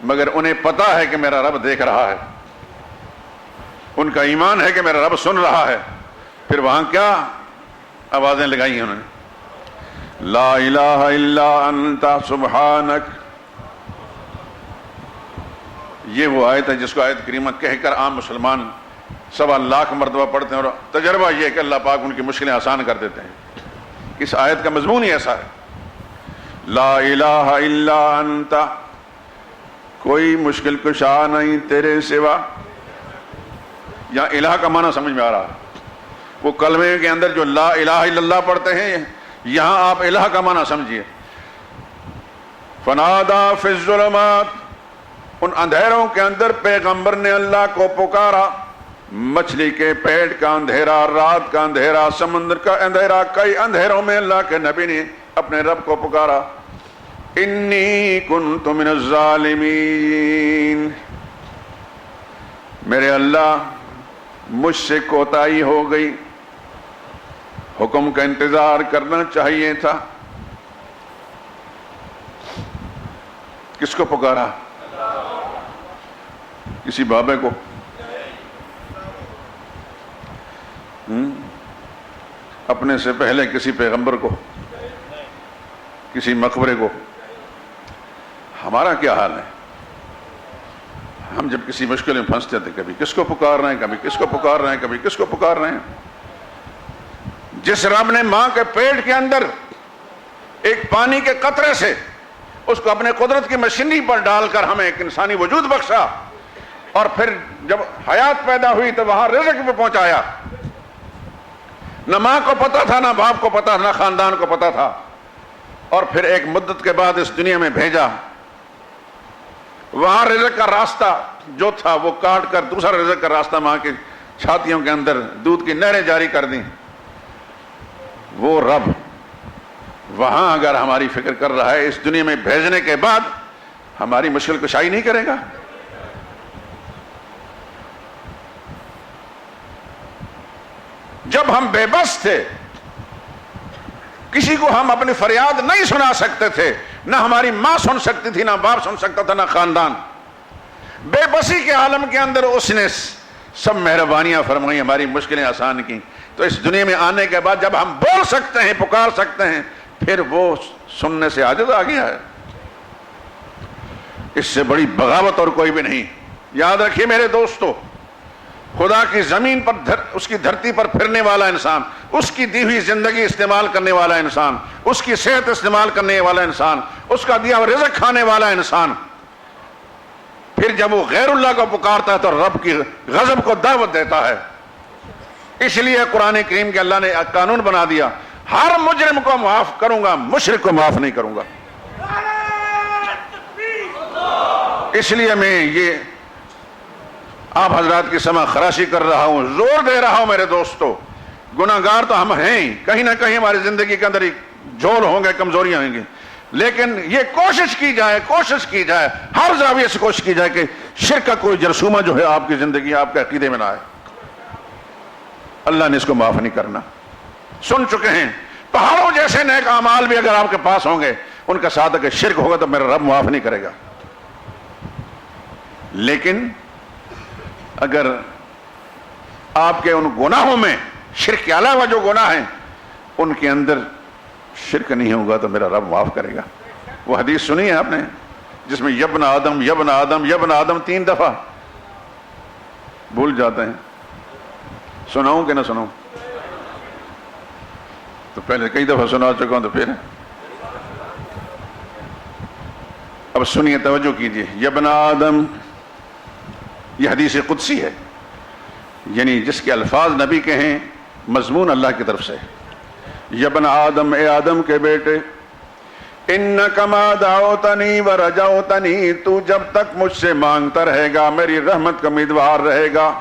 مگر انہیں پتا ہے کہ میرا رب دیکھ رہا ہے، ان کا ایمان ہے کہ میرا رب سن رہا ہے۔ پھر وہاں کیا آوازیں لگائی انہوں نے، لا الہ الا انت سبحانک۔ یہ وہ آیت ہے جس کو آیت کریمہ کہہ کر عام مسلمان 1.25 لاکھ مرتبہ پڑھتے ہیں، اور تجربہ یہ ہے کہ اللہ پاک ان کی مشکلیں آسان کر دیتے ہیں۔ اس آیت کا مضمون ہی ایسا ہے، لا الہ الا انت، کوئی مشکل کشا نہیں تیرے سوا۔ یہاں الہ کا معنی سمجھ میں آ رہا ہے، وہ کلمے کے اندر جو لا الہ الا اللہ پڑھتے ہیں، یہاں آپ الہ کا معنی سمجھیے۔ فنادا فی الظلمات، ان اندھیروں کے اندر پیغمبر نے اللہ کو پکارا، مچھلی کے پیٹ کا اندھیرا، رات کا اندھیرا، سمندر کا اندھیرا، کئی اندھیروں میں اللہ کے نبی نے اپنے رب کو پکارا۔ انی کنت من الظالمین، میرے اللہ مجھ سے کوتاہی ہو گئی، حکم کا انتظار کرنا چاہیے تھا۔ کس کو پکارا؟ کسی بابے کو؟ اپنے سے پہلے کسی پیغمبر کو؟ کسی مقبرے کو؟ ہمارا کیا حال ہے؟ ہم جب کسی مشکل میں پھنستے تھے، کبھی کس کو پکار رہے ہیں، کبھی کس کو پکار رہے ہیں، کبھی کس کو پکار رہے ہیں۔ جس رب نے ماں کے پیٹ کے اندر ایک پانی کے قطرے سے اس کو اپنے قدرت کی مشینری پر ڈال کر ہمیں ایک انسانی وجود بخشا، اور پھر جب حیات پیدا ہوئی تو وہاں رزق پہ پہنچایا، نہ ماں کو پتا تھا، نہ باپ کو پتا، نہ خاندان کو پتا تھا، اور پھر ایک مدت کے بعد اس دنیا میں بھیجا، وہاں رزق کا راستہ جو تھا وہ کاٹ کر دوسرا رزق کا راستہ ماں کی چھاتیوں کے اندر دودھ کی نہریں جاری کر دیں۔ وہ رب وہاں اگر ہماری فکر کر رہا ہے، اس دنیا میں بھیجنے کے بعد ہماری مشکل کشائی نہیں کرے گا؟ جب ہم بے بس تھے، کسی کو ہم اپنی فریاد نہیں سنا سکتے تھے، نہ ہماری ماں سن سکتی تھی، نہ باپ سن سکتا تھا، نہ خاندان، بے بسی کے عالم کے اندر اس نے سب مہربانیاں فرمائی، ہماری مشکلیں آسان کی، تو اس دنیا میں آنے کے بعد جب ہم بول سکتے ہیں، پکار سکتے ہیں، پھر وہ سننے سے عاجز آ گیا ہے۔ اس سے بڑی بغاوت اور کوئی بھی نہیں۔ یاد رکھیے میرے دوستو، خدا کی زمین پر اس کی دھرتی پر پھرنے والا انسان، اس کی دی ہوئی زندگی استعمال کرنے والا انسان، اس کی صحت استعمال کرنے والا انسان، اس کا دیا ہوا رزق کھانے والا انسان، پھر جب وہ غیر اللہ کو پکارتا ہے تو رب کی غضب کو دعوت دیتا ہے۔ اس لیے قرآن کریم کے اللہ نے قانون بنا دیا، ہر مجرم کو معاف کروں گا، مشرک کو معاف نہیں کروں گا۔ اس لیے میں یہ آپ حضرات کی سماع خراشی کر رہا ہوں، زور دے رہا ہوں میرے دوستو، گناہگار تو ہم ہیں، کہیں نہ کہیں ہماری زندگی کے اندر جھول ہوں گے، کمزوریاں ہوں گی، لیکن یہ کوشش کی جائے ہر زاویے سے کوشش کی جائے کہ شرک کا کوئی جرثومہ جو ہے آپ کی زندگی، آپ کے عقیدے میں نہ آئے۔ اللہ نے اس کو معاف نہیں کرنا۔ سن چکے ہیں، پہاڑوں جیسے نیک اعمال بھی اگر آپ کے پاس ہوں گے، ان کا ساتھ اگر شرک ہوگا تو میرا رب معاف نہیں کرے گا۔ لیکن اگر آپ کے ان گناہوں میں شرک کے علاوہ جو گناہ ہیں ان کے اندر شرک نہیں ہوگا تو میرا رب معاف کرے گا۔ وہ حدیث سنی ہے آپ نے جس میں یبن آدم یبن آدم یبن آدم 3 دفعہ بھول جاتے ہیں؟ سناؤں کہ نہ سناؤں؟ تو پہلے کئی دفعہ سنا چکا ہوں تو پھر اب سنیے، توجہ کیجیے۔ یبن آدم، یہ حدیث قدسی ہے، یعنی جس کے الفاظ نبی کے ہیں، مضمون اللہ کی طرف سے۔ یبن آدم، اے آدم کے بیٹے، انک ما دعوتنی ورجوتنی، تو جب تک مجھ سے مانگتا رہے گا، میری رحمت کا امیدوار رہے گا،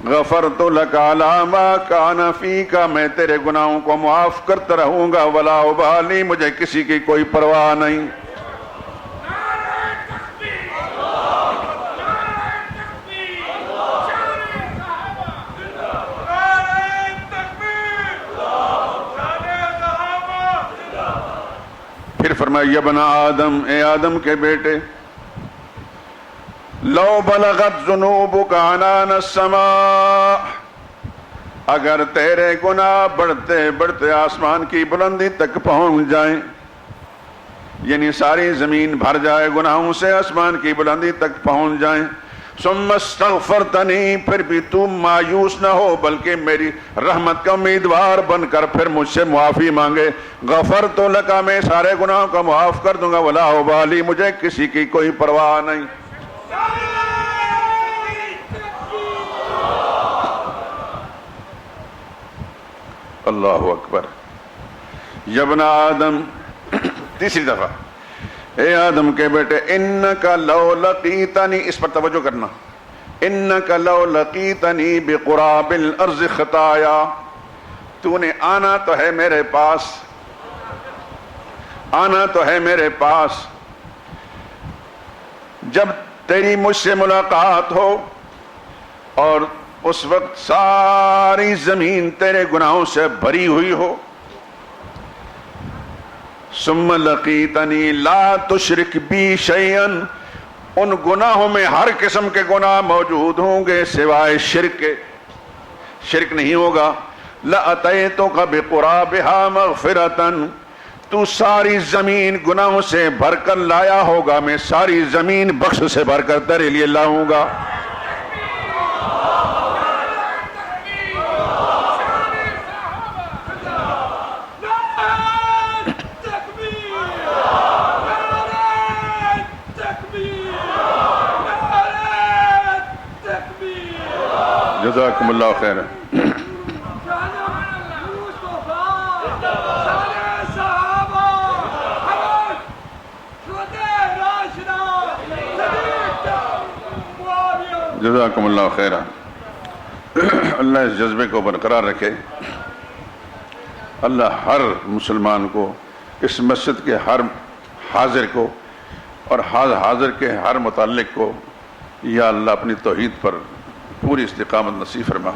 غفرت لک علی ما کان فیک، میں تیرے گناہوں کو معاف کرتا رہوں گا، ولا ابالی، مجھے کسی کی کوئی پرواہ نہیں۔ پھر فرمایا یبن آدم، اے آدم کے بیٹے، لو بلغت ذنوبک عنان السماء، اگر تیرے گناہ بڑھتے بڑھتے آسمان کی بلندی تک پہنچ جائیں، یعنی ساری زمین بھر جائے گناہوں سے، آسمان کی بلندی تک پہنچ جائیں، ثم استغفرتنی، پھر بھی تم مایوس نہ ہو بلکہ میری رحمت کا امیدوار بن کر پھر مجھ سے معافی مانگے، غفرت لک، میں سارے گناہوں کا معاف کر دوں گا، ولا ابالی، مجھے کسی کی کوئی پرواہ نہیں۔ اللہ اکبر۔ یبن آدم، تیسری دفعہ، اے آدم کے بیٹے، انک لو لقیتنی، اس پر توجہ کرنا، انک لو لقیتنی بقراب الارض خطایا، تو نے آنا تو ہے میرے پاس، آنا تو ہے میرے پاس، جب تیری مجھ سے ملاقات ہو اور اس وقت ساری زمین تیرے گناہوں سے بھری ہوئی ہو، ثم لقیتنی لا تشرک بی شیئا، ان گناہوں میں ہر قسم کے گناہ موجود ہوں گے سوائے شرک کے، شرک نہیں ہوگا، لأتیتک بقرابها مغفرتا، تو ساری زمین گناہوں سے بھر کر لایا ہوگا، میں ساری زمین بخش سے بھر کر تیرے لیے لاؤں گا۔ جزاکم اللہ خیر۔ جزاکم اللہ خیر۔ اللہ اس جذبے کو برقرار رکھے، اللہ ہر مسلمان کو، اس مسجد کے ہر حاضر کو اور حاضر کے ہر متعلق کو، یا اللہ اپنی توحید پر پوری استقامت نصیب فرما،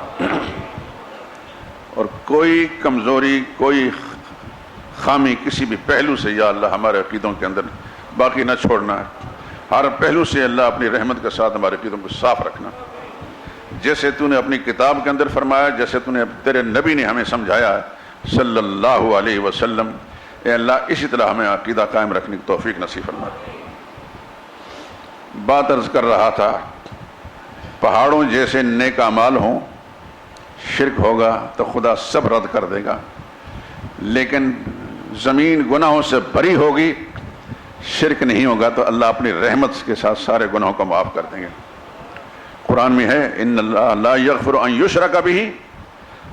اور کوئی کمزوری، کوئی خامی کسی بھی پہلو سے یا اللہ ہمارے عقیدوں کے اندر باقی نہ چھوڑنا ہے، ہر پہلو سے اللہ اپنی رحمت کے ساتھ ہمارے عقیدوں کو صاف رکھنا۔ جیسے تو نے اپنی کتاب کے اندر فرمایا، جیسے تو نے تیرے نبی نے ہمیں سمجھایا ہے صلی اللہ علیہ وسلم، اے اللہ اسی طرح ہمیں عقیدہ قائم رکھنے کی توفیق نصیب فرما۔ بات عرض کر رہا تھا، پہاڑوں جیسے نیک اعمال ہوں، شرک ہوگا تو خدا سب رد کر دے گا، لیکن زمین گناہوں سے بری ہوگی، شرک نہیں ہوگا تو اللہ اپنی رحمت کے ساتھ سارے گناہوں کو معاف کر دیں گے۔ قرآن میں ہے ان اللہ لا یغفر ان یشرک بہ،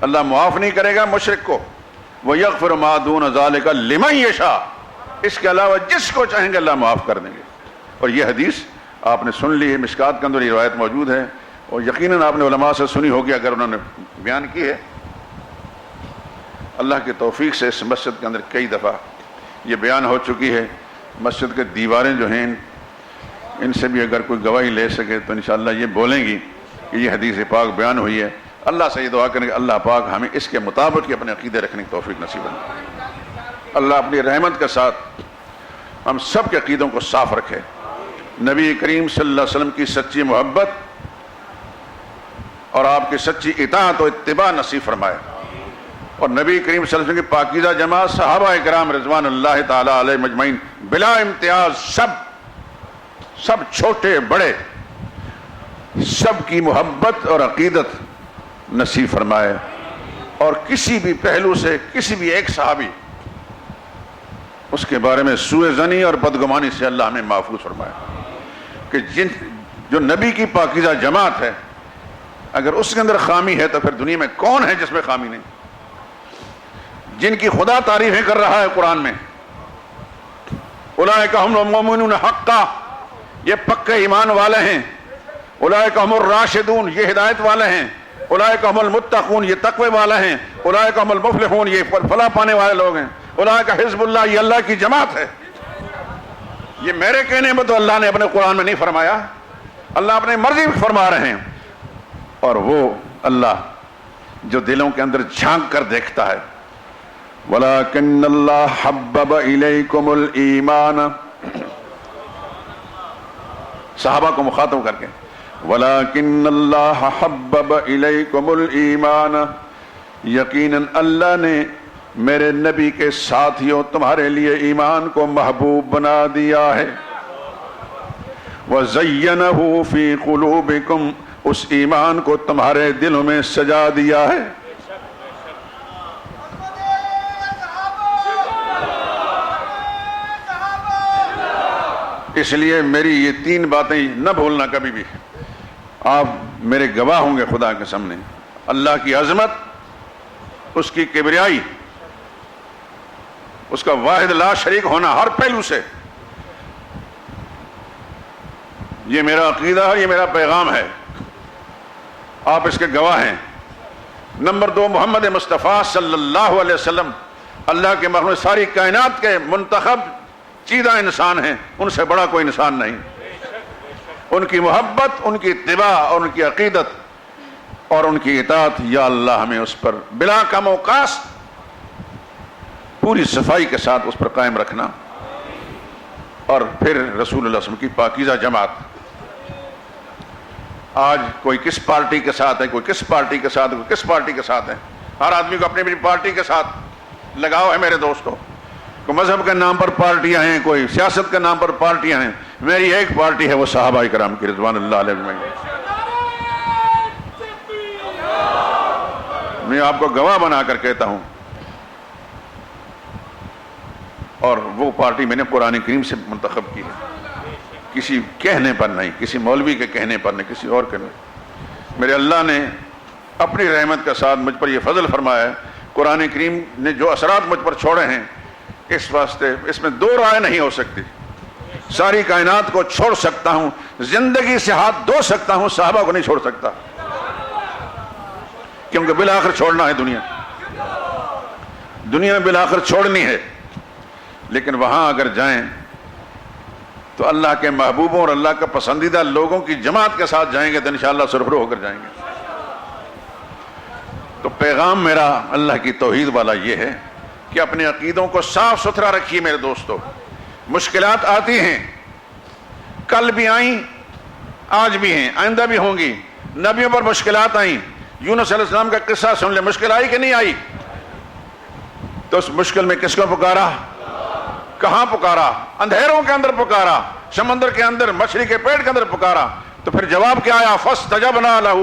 اللہ معاف نہیں کرے گا مشرک کو، ویغفر ما دون ذلک لمن یشاء، اس کے علاوہ جس کو چاہیں گے اللہ معاف کر دیں گے۔ اور یہ حدیث آپ نے سن لی ہے، مشکات کے اندر یہ روایت موجود ہے، اور یقیناً آپ نے علماء سے سنی ہوگی اگر انہوں نے بیان کی ہے۔ اللہ کی توفیق سے اس مسجد کے اندر کئی دفعہ یہ بیان ہو چکی ہے۔ مسجد کے دیواریں جو ہیں ان سے بھی اگر کوئی گواہی لے سکے تو انشاءاللہ یہ بولیں گی کہ یہ حدیث پاک بیان ہوئی ہے۔ اللہ سے یہ دعا کریں کہ اللہ پاک ہمیں اس کے مطابق ہی اپنے عقیدے رکھنے کی توفیق نصیب کرے۔ اللہ اپنی رحمت کے ساتھ ہم سب کے عقیدوں کو صاف رکھے، نبی کریم صلی اللہ علیہ وسلم کی سچی محبت اور آپ کی سچی اطاعت و اتباع نصیب فرمائے، اور نبی کریم صلی اللہ علیہ وسلم کی پاکیزہ جماعت صحابہ کرام رضوان اللہ تعالی علیہ مجمعین بلا امتیاز سب چھوٹے بڑے سب کی محبت اور عقیدت نصیب فرمائے، اور کسی بھی پہلو سے کسی بھی ایک صحابی اس کے بارے میں سوء ظنی اور بدگمانی سے اللہ ہمیں محفوظ فرمائے، کہ جو نبی کی پاکیزہ جماعت ہے اگر اس کے اندر خامی ہے تو پھر دنیا میں کون ہے جس میں خامی نہیں؟ جن کی خدا تعریفیں کر رہا ہے قرآن میں، اولئک هم المؤمنون حقا، یہ پکے ایمان والے ہیں، اولئک هم الراشدون، یہ ہدایت والے ہیں، اولئک هم المتقون، یہ تقوی والے ہیں، اولئک هم المفلحون، یہ فلاح پانے والے لوگ ہیں، اولئک حزب اللہ، یہ اللہ کی جماعت ہے۔ یہ میرے کہنے میں تو اللہ نے اپنے قرآن میں نہیں فرمایا، اللہ اپنے مرضی میں فرما رہے ہیں، اور وہ اللہ جو دلوں کے اندر جھانک کر دیکھتا ہے۔ وَلَكِنَّ اللَّهَ حَبَّبَ إِلَيْكُمُ الْإِيمَانَ، صحابہ کو مخاطب کر کے وَلَكِنَّ اللَّهَ حَبَّبَ إِلَيْكُمُ الْإِيمَانَ، یقیناً اللہ نے میرے نبی کے ساتھیوں تمہارے لیے ایمان کو محبوب بنا دیا ہے، وَزَيَّنَهُ فِي قُلُوبِكُمْ، اس ایمان کو تمہارے دلوں میں سجا دیا ہے۔ اس لیے میری یہ تین باتیں نہ بھولنا کبھی بھی، آپ میرے گواہ ہوں گے خدا کے سامنے، اللہ کی عظمت، اس کی کبریائی، اس کا واحد لا شریک ہونا ہر پہلو سے، یہ میرا عقیدہ ہے، یہ میرا پیغام ہے، آپ اس کے گواہ ہیں۔ نمبر 2، محمد مصطفیٰ صلی اللہ علیہ وسلم اللہ کے مخلوق، ساری کائنات کے منتخب چیدہ انسان ہیں، ان سے بڑا کوئی انسان نہیں۔ ان کی محبت، ان کی اتباع اور ان کی عقیدت اور ان کی اطاعت، یا اللہ ہمیں اس پر بلا کم و کاست پوری صفائی کے ساتھ اس پر قائم رکھنا، اور پھر رسول اللہ صلی اللہ علیہ وسلم کی پاکیزہ جماعت۔ آج کوئی کس پارٹی کے ساتھ ہے، کوئی کس پارٹی کے ساتھ ہے، کوئی کس پارٹی کے ساتھ ہے، ہر آدمی کو اپنی اپنی پارٹی کے ساتھ لگاؤ ہے میرے دوستوں، کوئی مذہب کے نام پر پارٹیاں ہیں، کوئی سیاست کے نام پر پارٹیاں ہیں، میری ایک پارٹی ہے، وہ صحابہ کرام کی رضوان اللہ علیہ۔ میں آپ کو گواہ بنا کر کہتا ہوں، اور وہ پارٹی میں نے قرآن کریم سے منتخب کی ہے، کسی کہنے پر نہیں، کسی مولوی کے کہنے پر نہیں، کسی اور کے نہیں۔ میرے اللہ نے اپنی رحمت کے ساتھ مجھ پر یہ فضل فرمایا ہے، قرآن کریم نے جو اثرات مجھ پر چھوڑے ہیں، اس واسطے اس میں 2 رائے نہیں ہو سکتی، ساری کائنات کو چھوڑ سکتا ہوں، زندگی سے ہاتھ دھو سکتا ہوں، صحابہ کو نہیں چھوڑ سکتا، کیونکہ بالآخر چھوڑنا ہے، دنیا میں بالآخر چھوڑنی ہے، لیکن وہاں اگر جائیں تو اللہ کے محبوبوں اور اللہ کا پسندیدہ لوگوں کی جماعت کے ساتھ جائیں گے تو انشاءاللہ سرفرو ہو کر جائیں گے۔ تو پیغام میرا اللہ کی توحید والا یہ ہے کہ اپنے عقیدوں کو صاف ستھرا رکھیے میرے دوستو۔ مشکلات آتی ہیں، کل بھی آئیں، آج بھی ہیں، آئندہ بھی ہوں گی، نبیوں پر مشکلات آئیں، یونس علیہ السلام کا قصہ سن لے، مشکل آئی کہ نہیں آئی؟ تو اس مشکل میں کس کو پکارا؟ کہاں پکارا؟ اندھیروں کے اندر پکارا، سمندر کے اندر، مچھلی کے پیٹ کے اندر پکارا، تو پھر جواب کیا آیا؟ فاستجبنا لہ،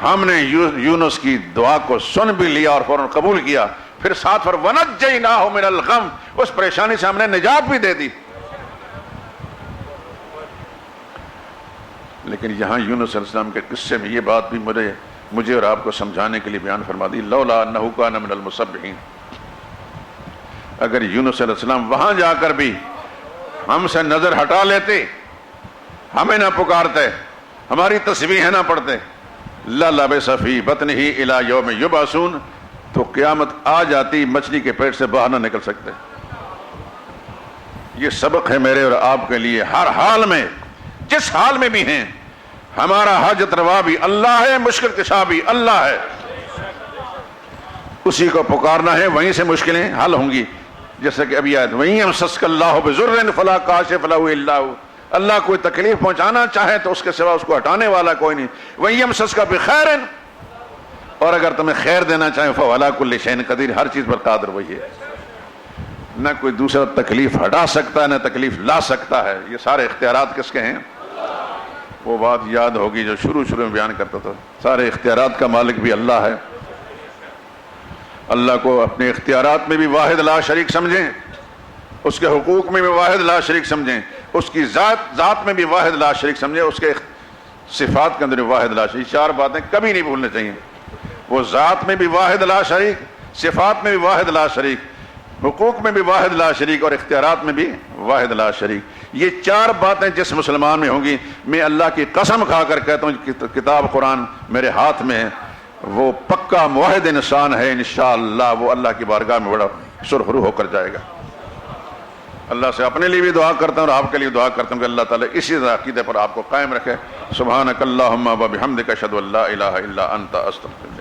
ہم نے یونس کی دعا کو سن بھی لیا اور فوراً قبول کیا، پھر ساتھ پر ونجیناہ من الغم، اس پریشانی سے ہم نے نجات بھی دے دی۔ لیکن یہاں یونس علیہ السلام کے قصے میں یہ بات بھی مجھے اور آپ کو سمجھانے کے لیے بیان فرما دی، لولا انہ کان من المسبحین، اگر یونس علیہ السلام وہاں جا کر بھی ہم سے نظر ہٹا لیتے، ہمیں نہ پکارتے، ہماری تسبیح نہ پڑھتے، للبث فی بطنہ الی یوم یبعثون، تو قیامت آ جاتی، مچھلی کے پیٹ سے باہر نہ نکل سکتے۔ یہ سبق ہے میرے اور آپ کے لیے، ہر حال میں، جس حال میں بھی ہیں، ہمارا حاجت روا بھی اللہ ہے، مشکل کشا بھی اللہ ہے، اسی کو پکارنا ہے، وہیں سے مشکلیں حل ہوں گی۔ جیسا کہ ابھی آیت، وَإِن يَمْسَسْكَ اللَّهُ بِضُرٍّ فَلَا كَاشِفَ لَهُ إِلَّا هُوَ، اللہ کوئی تکلیف پہنچانا چاہے تو اس کے سوا اس کو ہٹانے والا کوئی نہیں۔ وَإِن يَمْسَسْكَ بِخَيْرٍ، اور اگر تمہیں خیر دینا چاہے فَهُوَ عَلَىٰ كُلِّ شَيْءٍ قَدِيرٌ، ہر چیز پر قادر وہی ہے، نہ کوئی دوسرا تکلیف ہٹا سکتا ہے نہ تکلیف لا سکتا ہے۔ یہ سارے اختیارات کس کے ہیں؟ وہ بات یاد ہوگی جو شروع میں بیان کرتا تھا، سارے اختیارات کا مالک بھی اللہ ہے۔ اللہ کو اپنے اختیارات میں بھی واحد لا شریک سمجھیں، اس کے حقوق میں بھی واحد لا شریک سمجھیں، اس کی ذات میں بھی واحد لا شریک سمجھیں، اس کے صفات کے اندر بھی واحد لا شریک۔ چار باتیں کبھی نہیں بھولنے چاہیے، وہ ذات میں بھی واحد لا شریک، صفات میں بھی واحد لا شریک، حقوق میں بھی واحد لا شریک، اور اختیارات میں بھی واحد لا شریک۔ یہ چار باتیں جس مسلمان میں ہوں گی، میں اللہ کی قسم کھا کر کہتا ہوں کہ کتاب قرآن میرے ہاتھ میں ہے، وہ پکا موحد انسان ہے، انشاءاللہ وہ اللہ کی بارگاہ میں بڑا سرخرو ہو کر جائے گا۔ اللہ سے اپنے لیے بھی دعا کرتا ہوں اور آپ کے لیے دعا کرتا ہوں کہ اللہ تعالیٰ اسی عقیدے پر آپ کو قائم رکھے۔ سبحانک اللہم و بحمدک، اشہد ان لا الہ الا انت، استغفرک۔